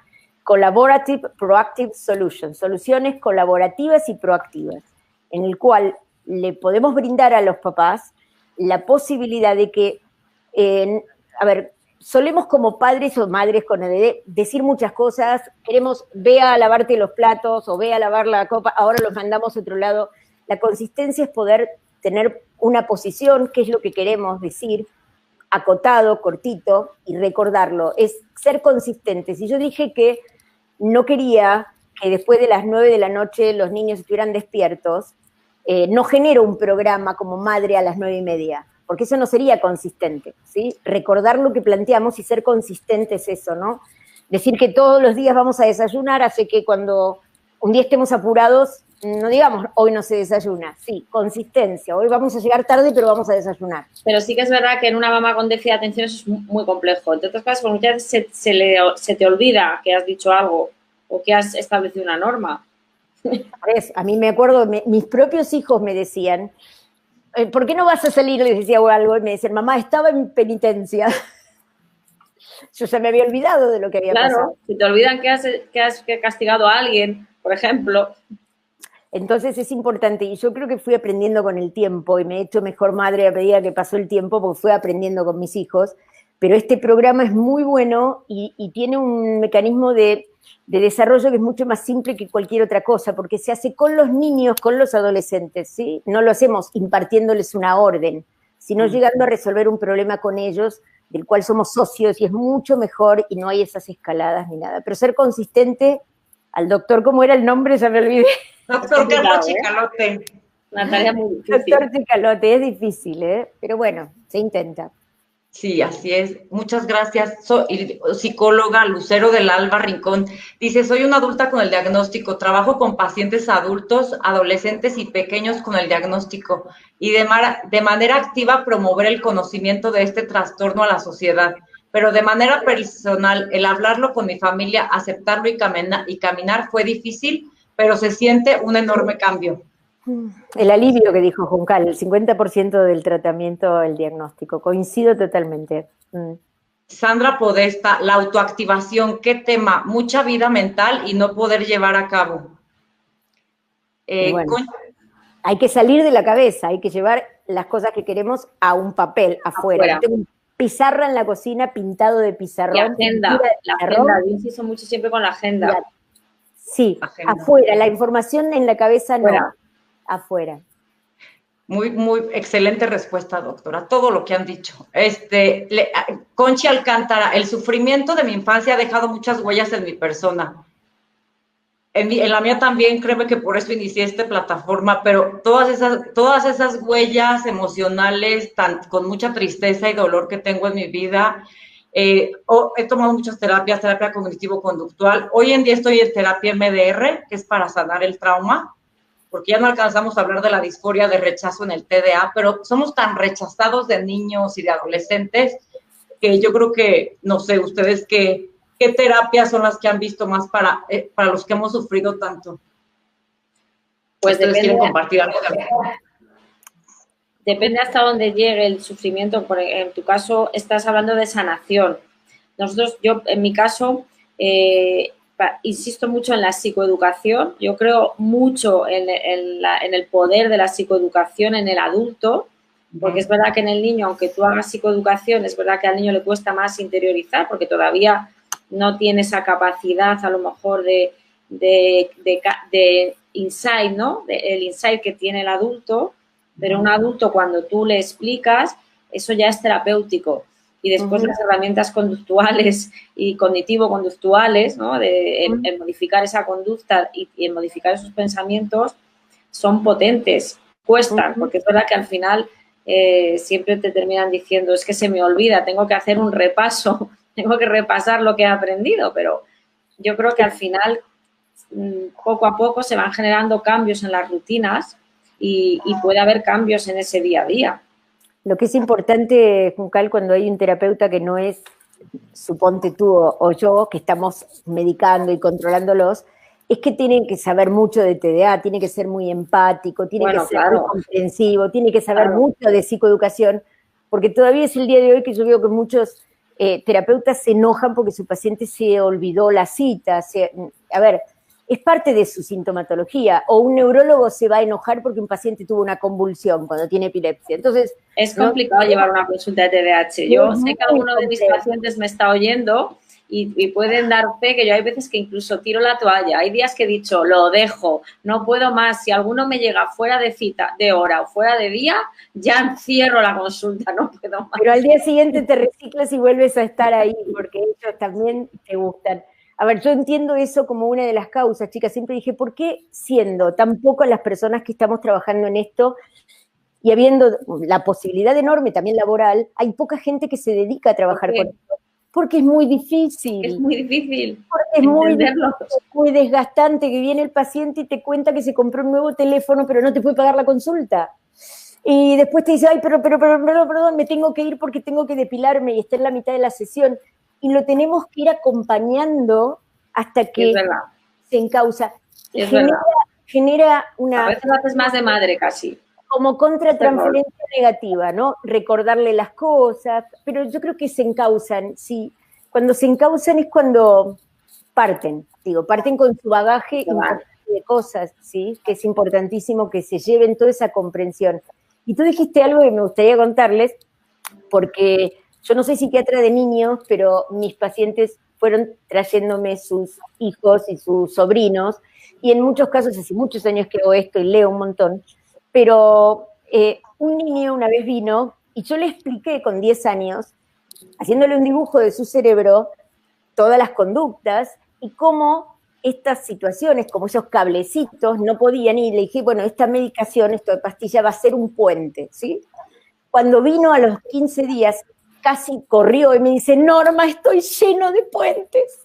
Collaborative Proactive Solutions, soluciones colaborativas y proactivas, en el cual le podemos brindar a los papás la posibilidad de que, solemos como padres o madres con EDD decir muchas cosas, queremos, ve a lavarte los platos o ve a lavar la copa, ahora los mandamos a otro lado. La consistencia es poder tener una posición, qué es lo que queremos decir, acotado, cortito, y recordarlo. Es ser consistente. Si yo dije que no quería que después de las 9 de la noche los niños estuvieran despiertos, no genero un programa como madre a las 9:30, porque eso no sería consistente, ¿sí? Recordar lo que planteamos y ser consistente es eso, ¿no? Decir que todos los días vamos a desayunar hace que cuando un día estemos apurados, no digamos, hoy no se desayuna, sí, consistencia, hoy vamos a llegar tarde, pero vamos a desayunar. Pero sí que es verdad que en una mamá con déficit de atención eso es muy complejo. Entre otras cosas, porque muchas veces se te olvida que has dicho algo o que has establecido una norma. A mí me acuerdo, mis propios hijos me decían, ¿por qué no vas a salir? Les decía algo y me decían, mamá, estaba en penitencia. Yo ya me había olvidado de lo que había pasado. Claro, si te olvidan que has castigado a alguien, por ejemplo. Entonces es importante, y yo creo que fui aprendiendo con el tiempo, y me he hecho mejor madre a medida que pasó el tiempo, porque fui aprendiendo con mis hijos, pero este programa es muy bueno y tiene un mecanismo de desarrollo que es mucho más simple que cualquier otra cosa, porque se hace con los niños, con los adolescentes, ¿sí? No lo hacemos impartiéndoles una orden, sino llegando a resolver un problema con ellos, del cual somos socios, y es mucho mejor, y no hay esas escaladas ni nada. Pero ser consistente, al doctor, ¿cómo era el nombre? Ya me olvidé. Doctor Carlos Chicalote. Una tarea muy difícil. Doctor Chicalote, es difícil, pero bueno, se intenta. Sí, así es. Muchas gracias. Soy psicóloga Lucero del Alba Rincón. Dice, soy una adulta con el diagnóstico. Trabajo con pacientes adultos, adolescentes y pequeños con el diagnóstico. Y de manera activa promover el conocimiento de este trastorno a la sociedad. Pero de manera personal, el hablarlo con mi familia, aceptarlo y caminar fue difícil, pero se siente un enorme cambio. El alivio que dijo Juncal, el 50% del tratamiento, el diagnóstico. Coincido totalmente. Sandra Podesta, la autoactivación, ¿qué tema? Mucha vida mental y no poder llevar a cabo. Bueno, hay que salir de la cabeza, hay que llevar las cosas que queremos a un papel, afuera. Tengo un pizarra en la cocina pintado de pizarrón. La agenda, yo insisto mucho siempre con la agenda. Sí, afuera, la información en la cabeza no. Afuera. Muy excelente respuesta, doctora, todo lo que han dicho. Conchi Alcántara, el sufrimiento de mi infancia ha dejado muchas huellas en mi persona. En la mía también, créeme que por eso inicié esta plataforma, pero todas esas huellas emocionales, con mucha tristeza y dolor que tengo en mi vida, he tomado muchas terapias, terapia cognitivo-conductual. Hoy en día estoy en terapia MDR, que es para sanar el trauma, porque ya no alcanzamos a hablar de la disforia de rechazo en el TDA, pero somos tan rechazados de niños y de adolescentes que yo creo que, no sé, ustedes qué terapias son las que han visto más para los que hemos sufrido tanto. Pues ¿ustedes quieren compartir algo? Depende hasta dónde llegue el sufrimiento. En tu caso, estás hablando de sanación. Yo, en mi caso, insisto mucho en la psicoeducación. Yo creo mucho en el poder de la psicoeducación en el adulto, porque es verdad que en el niño, aunque tú hagas psicoeducación, es verdad que al niño le cuesta más interiorizar porque todavía no tiene esa capacidad a lo mejor de insight, ¿no? El insight que tiene el adulto, pero un adulto cuando tú le explicas, eso ya es terapéutico. Y después las herramientas conductuales y cognitivo-conductuales, ¿no? En modificar esa conducta y en modificar esos pensamientos son potentes, cuestan, porque es verdad que al final siempre te terminan diciendo, es que se me olvida, tengo que hacer un repaso, tengo que repasar lo que he aprendido, pero yo creo que al final poco a poco se van generando cambios en las rutinas y puede haber cambios en ese día a día. Lo que es importante, Juncal, cuando hay un terapeuta que no es, suponte tú o yo, que estamos medicando y controlándolos, es que tienen que saber mucho de TDA, tiene que ser muy empático, tiene que ser muy comprensivo, tiene que saber mucho de psicoeducación, porque todavía es el día de hoy que yo veo que muchos terapeutas se enojan porque su paciente se olvidó la cita. A ver, es parte de su sintomatología, o un neurólogo se va a enojar porque un paciente tuvo una convulsión cuando tiene epilepsia. Entonces, es complicado llevar una consulta de TDAH. Yo sé que alguno de mis pacientes me está oyendo y pueden dar fe que yo hay veces que incluso tiro la toalla. Hay días que he dicho, lo dejo, no puedo más. Si alguno me llega fuera de cita, de hora o fuera de día, ya cierro la consulta, no puedo más. Pero al día siguiente te reciclas y vuelves a estar ahí porque ellos también te gustan. A ver, yo entiendo eso como una de las causas, chicas. Siempre dije, ¿por qué siendo tan pocas las personas que estamos trabajando en esto y habiendo la posibilidad enorme también laboral, hay poca gente que se dedica a trabajar con esto? Porque es muy difícil. Es muy difícil. Porque es muy difícil, muy desgastante, que viene el paciente y te cuenta que se compró un nuevo teléfono, pero no te puede pagar la consulta. Y después te dice, ay, perdón, me tengo que ir porque tengo que depilarme y está en la mitad de la sesión. Y lo tenemos que ir acompañando hasta que se encausa. Y genera una... A veces lo haces más de madre casi. Como contratransferencia negativa, ¿no? Recordarle las cosas, pero yo creo que se encausan, sí. Cuando se encausan es cuando parten con su bagaje de cosas, ¿sí? Que es importantísimo que se lleven toda esa comprensión. Y tú dijiste algo que me gustaría contarles, porque yo no soy psiquiatra de niños, pero mis pacientes fueron trayéndome sus hijos y sus sobrinos, y en muchos casos, hace muchos años que hago esto y leo un montón, pero un niño una vez vino y yo le expliqué con 10 años, haciéndole un dibujo de su cerebro, todas las conductas y cómo estas situaciones, como esos cablecitos, no podían ir. Le dije, bueno, esta medicación, esta pastilla va a ser un puente, ¿sí? Cuando vino a los 15 días, casi corrió y me dice, Norma, estoy lleno de puentes.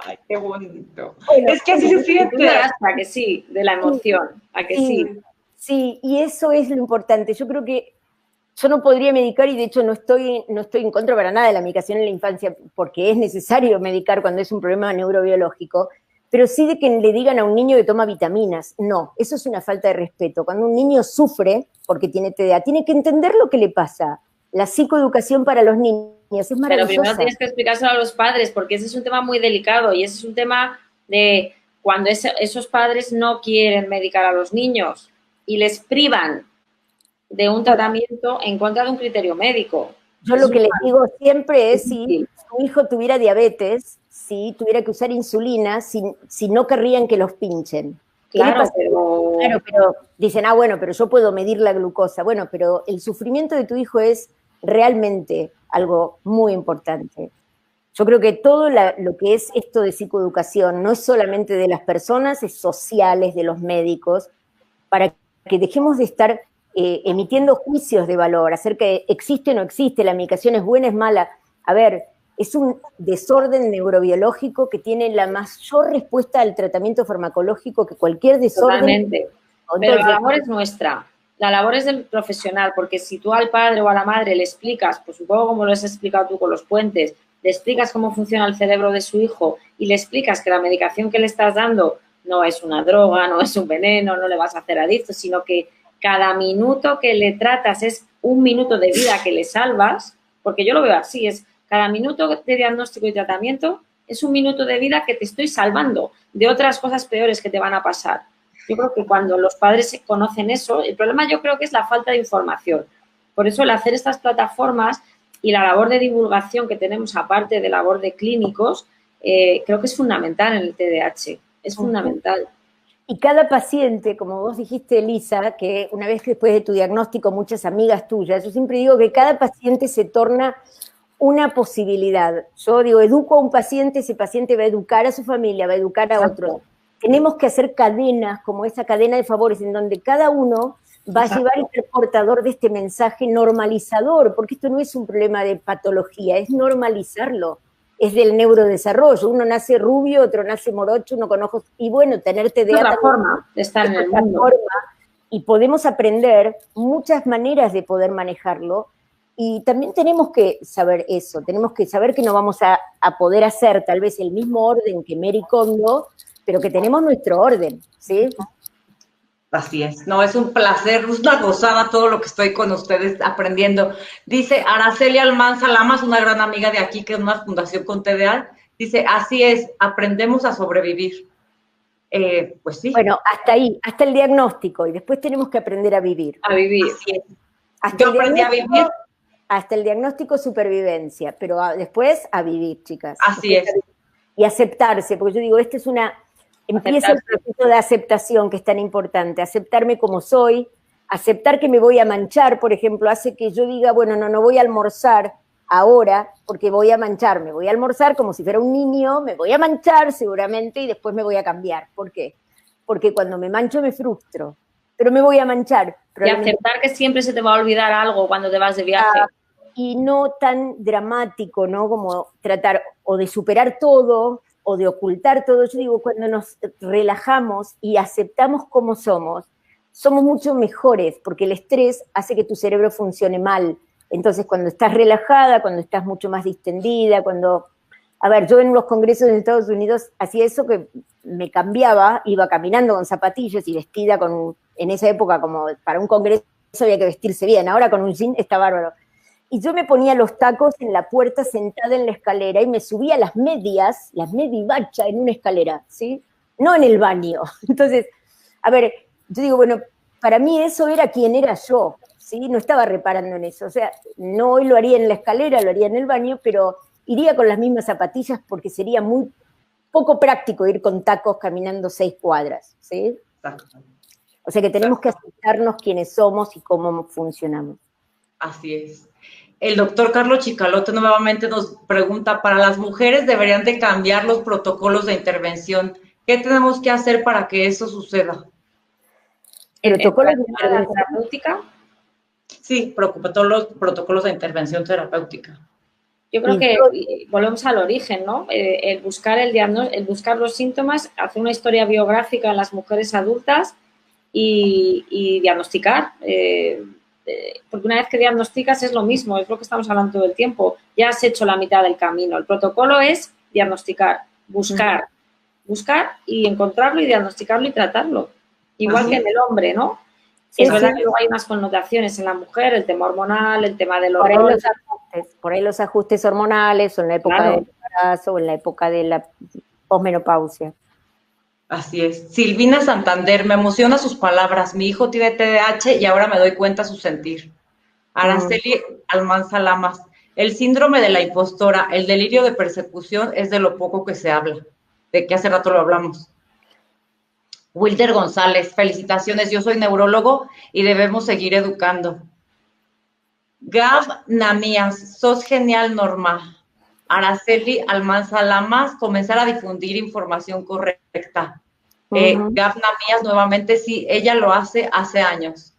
Ay, qué bonito. Bueno, es que así se siente. Hasta que sí, de la emoción, a que sí. Sí, y eso es lo importante. Yo creo que yo no podría medicar, y de hecho no estoy en contra para nada de la medicación en la infancia, porque es necesario medicar cuando es un problema neurobiológico, pero sí de que le digan a un niño que toma vitaminas. No, eso es una falta de respeto. Cuando un niño sufre porque tiene TDA, tiene que entender lo que le pasa. La psicoeducación para los niños es maravillosa. Pero primero tienes que explicárselo a los padres, porque ese es un tema muy delicado y ese es un tema de cuando esos padres no quieren medicar a los niños y les privan de un tratamiento en contra de un criterio médico. Yo lo que les digo siempre es, si su hijo tuviera diabetes, si tuviera que usar insulina, si no querrían que los pinchen. Claro, pero dicen, bueno, pero yo puedo medir la glucosa. Bueno, pero el sufrimiento de tu hijo es realmente algo muy importante. Yo creo que todo lo que es esto de psicoeducación no es solamente de las personas, es sociales, de los médicos, para que dejemos de estar emitiendo juicios de valor acerca de existe o no existe, la medicación es buena, es mala. A ver, es un desorden neurobiológico que tiene la mayor respuesta al tratamiento farmacológico que cualquier desorden. Totalmente. Pero la labor es nuestra, la labor es del profesional, porque si tú al padre o a la madre le explicas, pues un poco como lo has explicado tú con los puentes, le explicas cómo funciona el cerebro de su hijo y le explicas que la medicación que le estás dando no es una droga, no es un veneno, no le vas a hacer adicto, sino que cada minuto que le tratas es un minuto de vida que le salvas, porque yo lo veo así, es cada minuto de diagnóstico y tratamiento es un minuto de vida que te estoy salvando de otras cosas peores que te van a pasar. Yo creo que cuando los padres conocen eso, el problema yo creo que es la falta de información. Por eso el hacer estas plataformas y la labor de divulgación que tenemos, aparte de labor de clínicos, creo que es fundamental en el TDAH, es fundamental. Y cada paciente, como vos dijiste, Elisa, que una vez que después de tu diagnóstico, muchas amigas tuyas, yo siempre digo que cada paciente se torna una posibilidad. Yo digo, educo a un paciente, ese paciente va a educar a su familia, va a educar a otros. Tenemos que hacer cadenas, como esa cadena de favores, en donde cada uno va a llevar el portador de este mensaje normalizador, porque esto no es un problema de patología, es normalizarlo. Es del neurodesarrollo. Uno nace rubio, otro nace morocho, uno con ojos... Y bueno, tener TDA... Es otra forma de estar en el mundo. Y podemos aprender muchas maneras de poder manejarlo. Y también tenemos que saber eso. Tenemos que saber que no vamos a poder hacer tal vez el mismo orden que Mary Kondo, pero que tenemos nuestro orden, ¿sí? Así es, no, es un placer, es una gozada todo lo que estoy con ustedes aprendiendo. Dice Araceli Almanza Lamas, una gran amiga de aquí, que es una fundación con TDA, dice, así es, aprendemos a sobrevivir. Pues sí. Bueno, hasta ahí, hasta el diagnóstico, y después tenemos que aprender a vivir. A vivir. Así es. Hasta Yo aprendí a vivir. Hasta el diagnóstico, supervivencia, pero después a vivir, chicas. Así es. Y aceptarse, porque yo digo, empieza el proceso de aceptación que es tan importante, aceptarme como soy, aceptar que me voy a manchar, por ejemplo, hace que yo diga, bueno, no voy a almorzar ahora porque voy a mancharme, voy a almorzar como si fuera un niño, me voy a manchar seguramente y después me voy a cambiar. ¿Por qué? Porque cuando me mancho me frustro, pero me voy a manchar. Y aceptar que siempre se te va a olvidar algo cuando te vas de viaje. Y no tan dramático, ¿no? Como tratar o de superar todo o de ocultar todo. Yo digo, cuando nos relajamos y aceptamos cómo somos mucho mejores, porque el estrés hace que tu cerebro funcione mal. Entonces, cuando estás relajada, cuando estás mucho más distendida, yo en los congresos de Estados Unidos hacía eso, que me cambiaba, iba caminando con zapatillas y vestida en esa época como para un congreso había que vestirse bien, ahora con un jean está bárbaro. Y yo me ponía los tacos en la puerta sentada en la escalera y me subía las medivacha en una escalera, ¿sí? No en el baño. Entonces, yo digo, bueno, para mí eso era quién era yo, ¿sí? No estaba reparando en eso. O sea, no hoy lo haría en la escalera, lo haría en el baño, pero iría con las mismas zapatillas porque sería muy poco práctico ir con tacos caminando 6 cuadras, ¿sí? O sea que tenemos que aceptarnos quiénes somos y cómo funcionamos. Así es. El doctor Carlos Chicalote nuevamente nos pregunta, ¿para las mujeres deberían de cambiar los protocolos de intervención? ¿Qué tenemos que hacer para que eso suceda? ¿Protocolos de intervención terapéutica? Sí, protocolos de intervención terapéutica. Yo creo que volvemos al origen, ¿no? El buscar el buscar los síntomas, hacer una historia biográfica en las mujeres adultas y diagnosticar. Porque una vez que diagnosticas es lo mismo, es lo que estamos hablando todo el tiempo. Ya has hecho la mitad del camino. El protocolo es diagnosticar, buscar y encontrarlo y diagnosticarlo y tratarlo. Igual que en el hombre, ¿no? Sí, es verdad que luego hay unas connotaciones en la mujer, el tema hormonal, el tema del hormón. Por ahí los ajustes hormonales, o en la época del embarazo, o en la época de la posmenopausia. Así es. Silvina Santander, me emociona sus palabras. Mi hijo tiene TDAH y ahora me doy cuenta su sentir. Araceli Almanza Lamas, el síndrome de la impostora, el delirio de persecución es de lo poco que se habla, de que hace rato lo hablamos. Wilder González, felicitaciones, yo soy neurólogo y debemos seguir educando. Gab Namías, sos genial, Norma. Araceli Almanza Lamas, comenzar a difundir información correcta. Gab Namías, nuevamente, sí, ella lo hace años.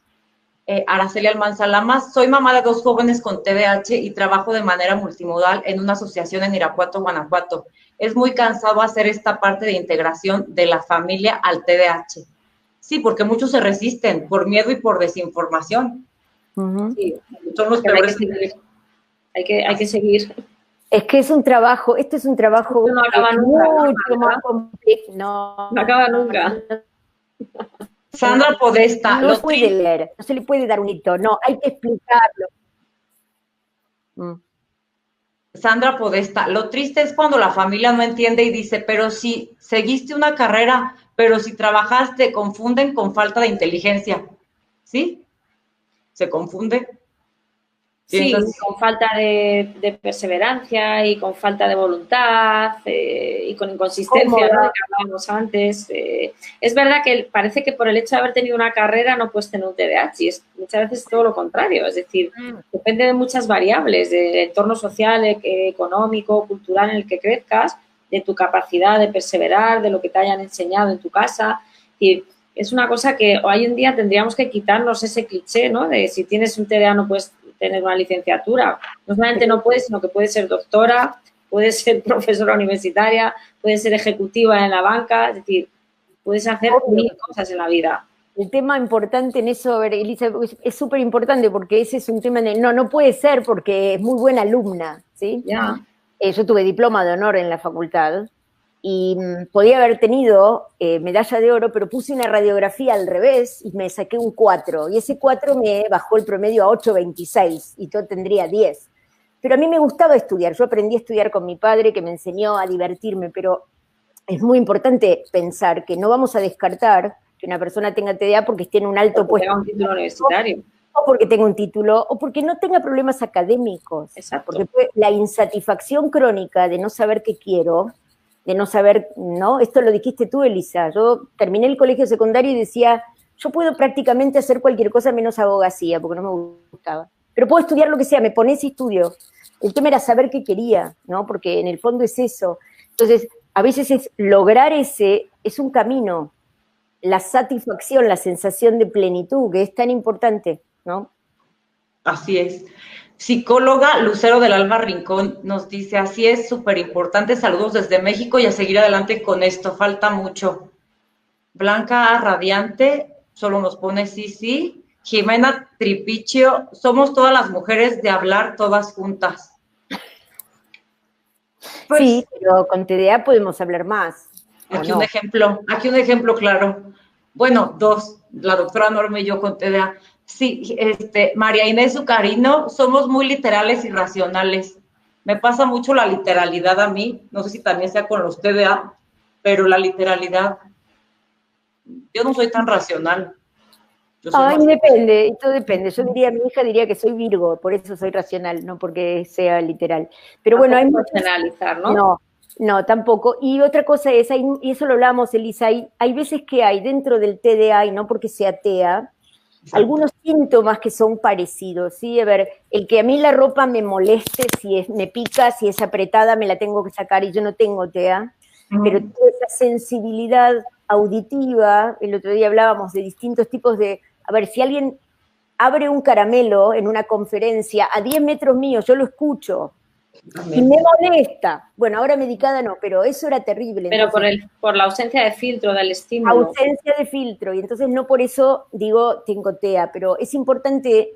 Araceli Almanza Lamas, soy mamá de 2 jóvenes con TDAH y trabajo de manera multimodal en una asociación en Irapuato, Guanajuato. Es muy cansado hacer esta parte de integración de la familia al TDAH. Sí, porque muchos se resisten por miedo y por desinformación. Sí, son los peores. Hay que seguir. Es que es un trabajo, este es un trabajo no acaba nunca, mucho más complejo. No acaba nunca. Sandra Podesta. No se puede leer, no se le puede dar un hito, no, hay que explicarlo. Sandra Podesta, lo triste es cuando la familia no entiende y dice, pero si seguiste una carrera, pero si trabajaste, confunden con falta de inteligencia. ¿Sí? ¿Se confunde? Sí, con falta de perseverancia y con falta de voluntad y con inconsistencia, ¿no? De que hablábamos antes. Es verdad que parece que por el hecho de haber tenido una carrera no puedes tener un TDAH y muchas veces es todo lo contrario. Es decir, depende de muchas variables, del entorno social, económico, cultural en el que crezcas, de tu capacidad de perseverar, de lo que te hayan enseñado en tu casa. Y es una cosa que hoy en día tendríamos que quitarnos ese cliché, ¿no? De si tienes un TDA no puedes tener una licenciatura. No solamente no puedes, sino que puedes ser doctora, puedes ser profesora universitaria, puedes ser ejecutiva en la banca, es decir, puedes hacer mil cosas en la vida. El tema importante en eso, a ver, Elisa, es súper importante porque ese es un tema de no puede ser porque es muy buena alumna, ¿sí? Ya. Yo tuve diploma de honor en la facultad y podía haber tenido medalla de oro, pero puse una radiografía al revés y me saqué un 4. Y ese 4 me bajó el promedio a 8,26 y yo tendría 10. Pero a mí me gustaba estudiar. Yo aprendí a estudiar con mi padre, que me enseñó a divertirme, pero es muy importante pensar que no vamos a descartar que una persona tenga TDA porque esté en un alto puesto. Tenga un título universitario. O porque tenga un título, o porque no tenga problemas académicos. Exacto. Porque la insatisfacción crónica de no saber qué quiero, de no saber, ¿no? Esto lo dijiste tú, Elisa. Yo terminé el colegio secundario y decía, yo puedo prácticamente hacer cualquier cosa menos abogacía, porque no me gustaba. Pero puedo estudiar lo que sea, me pones y estudio. El tema era saber qué quería, ¿no? Porque en el fondo es eso. Entonces, a veces lograr es un camino. La satisfacción, la sensación de plenitud, que es tan importante, ¿no? Así es. Psicóloga Lucero del Alma Rincón nos dice, así es, súper importante, saludos desde México y a seguir adelante con esto, falta mucho. Blanca Radiante solo nos pone sí. Jimena Tripichio, somos todas las mujeres de hablar todas juntas. Pues, sí, pero con TDA podemos hablar más. Aquí un ejemplo claro. Bueno, 2, la doctora Norma y yo con TDA. Sí, María Inés Zucarino, somos muy literales y racionales. Me pasa mucho la literalidad a mí, no sé si también sea con los TDA, pero la literalidad, yo no soy tan racional. Depende, esto depende. Yo diría, mi hija diría que soy Virgo, por eso soy racional, no porque sea literal. Pero bueno, hay mucho generalizar, ¿no? No, tampoco. Y otra cosa es, y eso lo hablamos, Elisa, hay veces que hay dentro del TDA, y no porque sea TEA, algunos síntomas que son parecidos, ¿sí? A ver, el que a mí la ropa me moleste, me pica, si es apretada, me la tengo que sacar y yo no tengo TEA, pero toda esa sensibilidad auditiva, el otro día hablábamos de distintos tipos de, a ver, si alguien abre un caramelo en una conferencia a 10 metros mío, yo lo escucho, y me molesta. Bueno, ahora medicada no, pero eso era terrible. Pero entonces, por la ausencia de filtro del estímulo. Ausencia de filtro, y entonces no por eso digo tengo TEA, pero es importante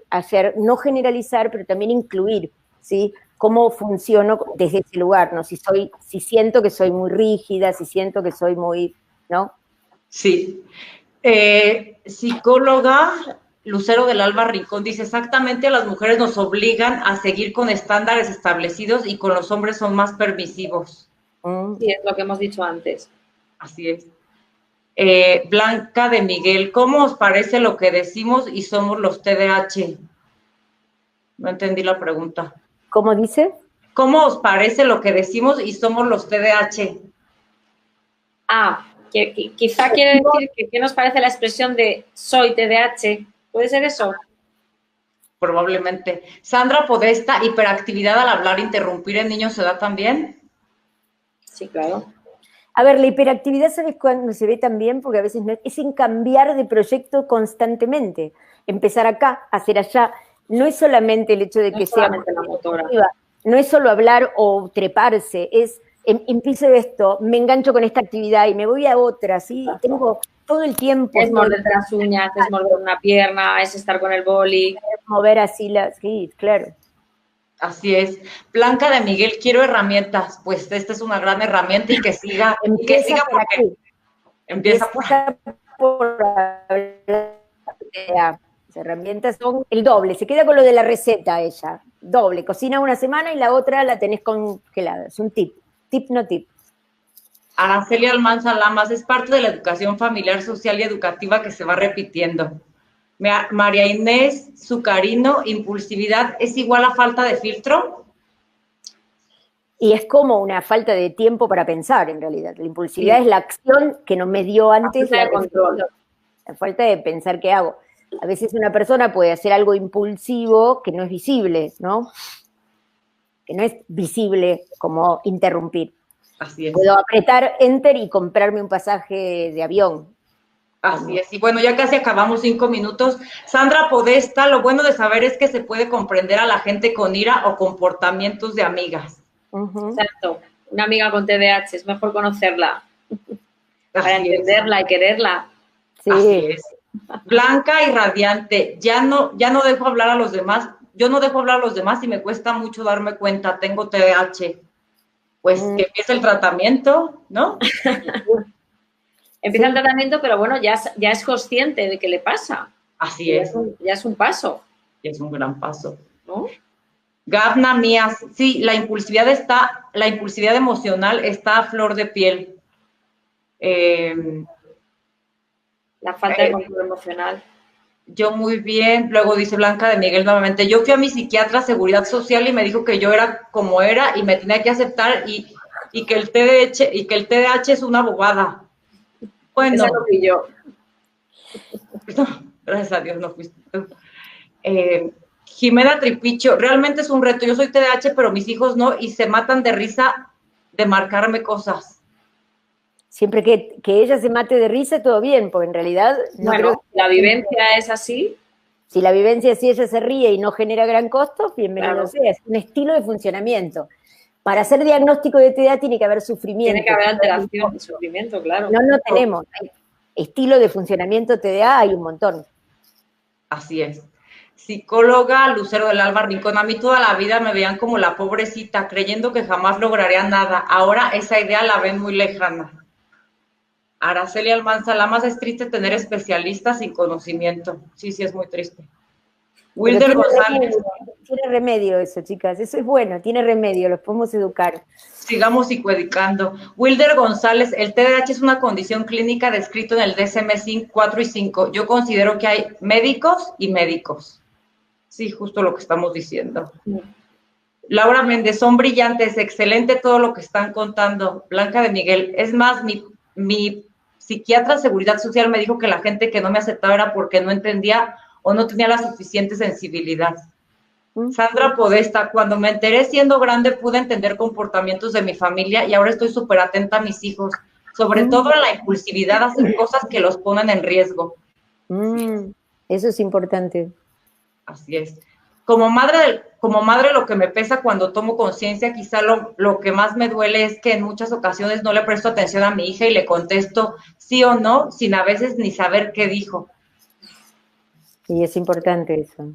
no generalizar, pero también incluir, ¿sí? Cómo funciono desde ese lugar, ¿no? Si siento que soy muy rígida, si siento que soy muy, ¿no? Sí. Psicóloga Lucero del Alba Rincón dice, exactamente, las mujeres nos obligan a seguir con estándares establecidos y con los hombres son más permisivos. Sí, es lo que hemos dicho antes. Así es. Blanca de Miguel, ¿cómo os parece lo que decimos y somos los TDAH? No entendí la pregunta. ¿Cómo dice? ¿Cómo os parece lo que decimos y somos los TDAH? Que quizá quiere decir que ¿qué nos parece la expresión de soy TDAH? ¿Puede ser eso? Probablemente. Sandra Podesta, hiperactividad al hablar, interrumpir en niños se da también. Sí, claro. A ver, la hiperactividad, ¿sabes cuándo se ve también? Porque a veces es en cambiar de proyecto constantemente. Empezar acá, hacer allá. No es solamente el hecho de que sea la motora. No es solo hablar o treparse, es empiezo esto, me engancho con esta actividad y me voy a otra, ¿sí? Tengo todo el tiempo. Es morder las uñas, es morder una pierna, es estar con el boli. Es mover así sí, claro. Así es. Blanca de Miguel, quiero herramientas. Pues esta es una gran herramienta y que siga. Empieza por las herramientas son el doble. Se queda con lo de la receta ella. Doble. Cocina una semana y la otra la tenés congelada. Es un tip. Tip, no tip. Araceli Almanza Lamas, es parte de la educación familiar, social y educativa que se va repitiendo. María Inés Zucarino, impulsividad, ¿es igual a falta de filtro? Y es como una falta de tiempo para pensar, en realidad. La impulsividad es la acción que no me dio antes La falta de control. La falta de pensar qué hago. A veces una persona puede hacer algo impulsivo que no es visible, ¿no? Que no es visible como interrumpir. Así es. Puedo apretar Enter y comprarme un pasaje de avión. Así es. Y bueno, ya casi acabamos 5 minutos. Sandra Podesta, lo bueno de saber es que se puede comprender a la gente con ira o comportamientos de amigas. Exacto. Una amiga con TDAH, es mejor conocerla para Así entenderla y quererla. Sí. Así es. Blanca y radiante, ya no dejo hablar a los demás. Yo no dejo hablar a los demás y me cuesta mucho darme cuenta, tengo TDAH. Pues que empiece el tratamiento, ¿no? Empieza el tratamiento, pero bueno, ya es consciente de que le pasa. Así es. Ya es un paso. Es un gran paso, ¿no? Gabna Mías, sí, la impulsividad emocional está a flor de piel. La falta de control emocional. Yo muy bien, luego dice Blanca de Miguel nuevamente, yo fui a mi psiquiatra Seguridad Social y me dijo que yo era como era y me tenía que aceptar y que el TDAH es una bobada. Bueno. Esa no fui yo. No, gracias a Dios no fuiste tú. Jimena Tripicho, realmente es un reto. Yo soy TDAH, pero mis hijos no, y se matan de risa de marcarme cosas. Siempre que ella se mate de risa, todo bien, porque en realidad... No bueno, creo que la vivencia es así. Si la vivencia es así, ella se ríe y no genera gran costo, bienvenido sea. Es un estilo de funcionamiento. Para hacer diagnóstico de TDA tiene que haber sufrimiento. Tiene que haber alteración, sufrimiento, claro. No tenemos. Estilo de funcionamiento TDA hay un montón. Así es. Psicóloga Lucero del Alba Rincón, a mí toda la vida me veían como la pobrecita, creyendo que jamás lograría nada. Ahora esa idea la ven muy lejana. Araceli Almanza, la más es triste tener especialistas sin conocimiento. Sí, es muy triste. Wilder González. Tiene remedio eso, chicas. Eso es bueno, tiene remedio, los podemos educar. Sigamos psicoeducando. Wilder González, el TDAH es una condición clínica descrita en el DSM-5 4 y 5. Yo considero que hay médicos y médicos. Sí, justo lo que estamos diciendo. Laura Méndez, son brillantes, excelente todo lo que están contando. Blanca de Miguel, es más, mi psiquiatra de Seguridad Social me dijo que la gente que no me aceptaba era porque no entendía o no tenía la suficiente sensibilidad. Sandra Podesta, cuando me enteré siendo grande pude entender comportamientos de mi familia y ahora estoy súper atenta a mis hijos, sobre todo en la impulsividad, hacer cosas que los ponen en riesgo. Eso es importante. Así es. Como madre lo que me pesa cuando tomo conciencia, quizá lo que más me duele es que en muchas ocasiones no le presto atención a mi hija y le contesto sí o no, sin a veces ni saber qué dijo. Y es importante eso.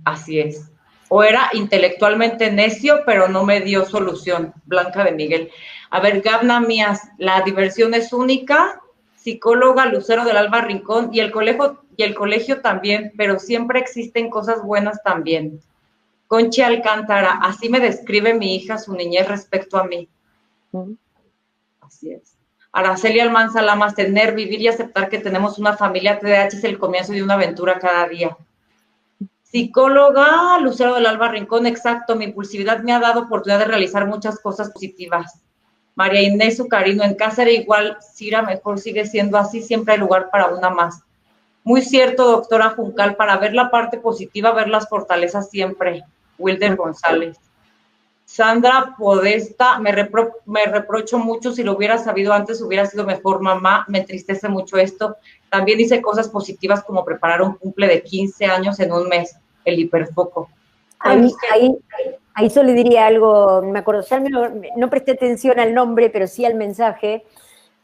Así es. O era intelectualmente necio, pero no me dio solución. Blanca de Miguel. A ver, Gabna Mías, la diversión es única. Psicóloga Lucero del Alba Rincón y el colegio también, pero siempre existen cosas buenas también. Conchi Alcántara, así me describe mi hija su niñez respecto a mí. Así es. Araceli Almanza Lamas, tener, vivir y aceptar que tenemos una familia TDAH es el comienzo de una aventura cada día. Psicóloga Lucero del Alba Rincón, exacto, mi impulsividad me ha dado oportunidad de realizar muchas cosas positivas. María Inés Zucarino, en casa era igual, Cira, mejor sigue siendo así, siempre hay lugar para una más. Muy cierto, doctora Juncal, para ver la parte positiva, ver las fortalezas siempre. Wilder González. Sandra Podesta, me reprocho mucho, si lo hubiera sabido antes hubiera sido mejor mamá, me entristece mucho esto. También hice cosas positivas como preparar un cumple de 15 años en un mes, el hiperfoco. Ahí solo le diría algo, me acuerdo, ya no presté atención al nombre, pero sí al mensaje.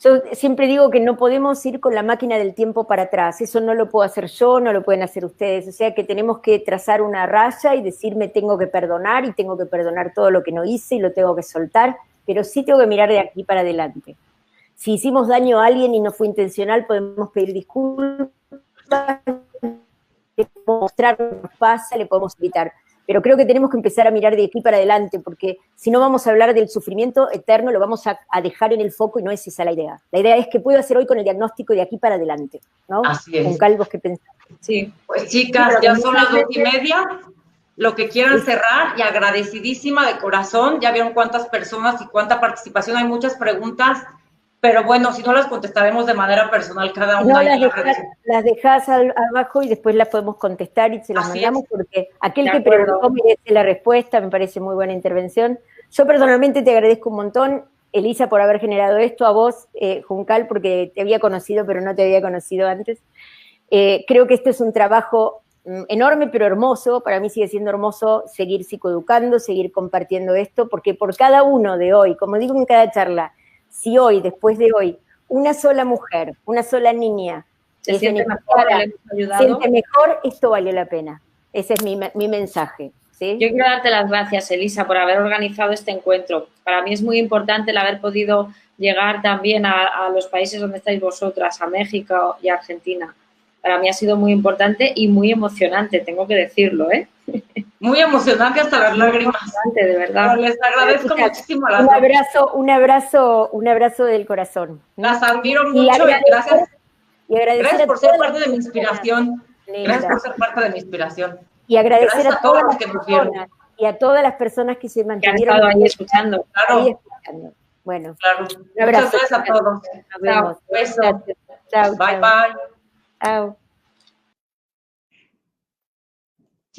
Yo siempre digo que no podemos ir con la máquina del tiempo para atrás, eso no lo puedo hacer yo, no lo pueden hacer ustedes, o sea que tenemos que trazar una raya y decirme tengo que perdonar y tengo que perdonar todo lo que no hice y lo tengo que soltar, pero sí tengo que mirar de aquí para adelante. Si hicimos daño a alguien y no fue intencional, podemos pedir disculpas, le podemos mostrar lo que nos pasa, le podemos evitar. Pero creo que tenemos que empezar a mirar de aquí para adelante, porque si no vamos a hablar del sufrimiento eterno, lo vamos a dejar en el foco y no es esa la idea. La idea es que puedo hacer hoy con el diagnóstico de aquí para adelante, ¿no? Así es. Con calvos que pensar. Sí. Pues chicas, ya son las 2:30. lo que quieran cerrar, y agradecidísima de corazón. Ya vieron cuántas personas y cuánta participación, hay muchas preguntas, pero bueno, si no las contestaremos de manera personal cada una. No, las dejás abajo y después las podemos contestar y se las mandamos, porque aquel que preguntó merece la respuesta, me parece muy buena intervención. Yo personalmente te agradezco un montón, Elisa, por haber generado esto, a vos, Juncal, porque te había conocido, pero no te había conocido antes. Creo que esto es un trabajo enorme, pero hermoso. Para mí sigue siendo hermoso seguir psicoeducando, seguir compartiendo esto, porque por cada uno de hoy, como digo en cada charla, si hoy, después de hoy, una sola mujer, una sola niña se siente mejor, esto vale la pena. Ese es mi mensaje. ¿Sí? Yo quiero darte las gracias, Elisa, por haber organizado este encuentro. Para mí es muy importante el haber podido llegar también a los países donde estáis vosotras, a México y a Argentina. Para mí ha sido muy importante y muy emocionante, tengo que decirlo, ¿eh? Muy emocionante hasta las lágrimas. De verdad. Pero les agradezco muchísimo a las un abrazo del corazón. Las admiro mucho y gracias. Gracias por ser parte de mi inspiración. Gracias por ser parte de mi inspiración. Y agradecer a todas las personas y a todas las personas que se mantuvieron ahí escuchando. Claro. Ahí escuchando. Bueno, claro. Un abrazo. Muchas gracias a todos. Nos vemos. Beso. Chao. Bye, bye. Chao.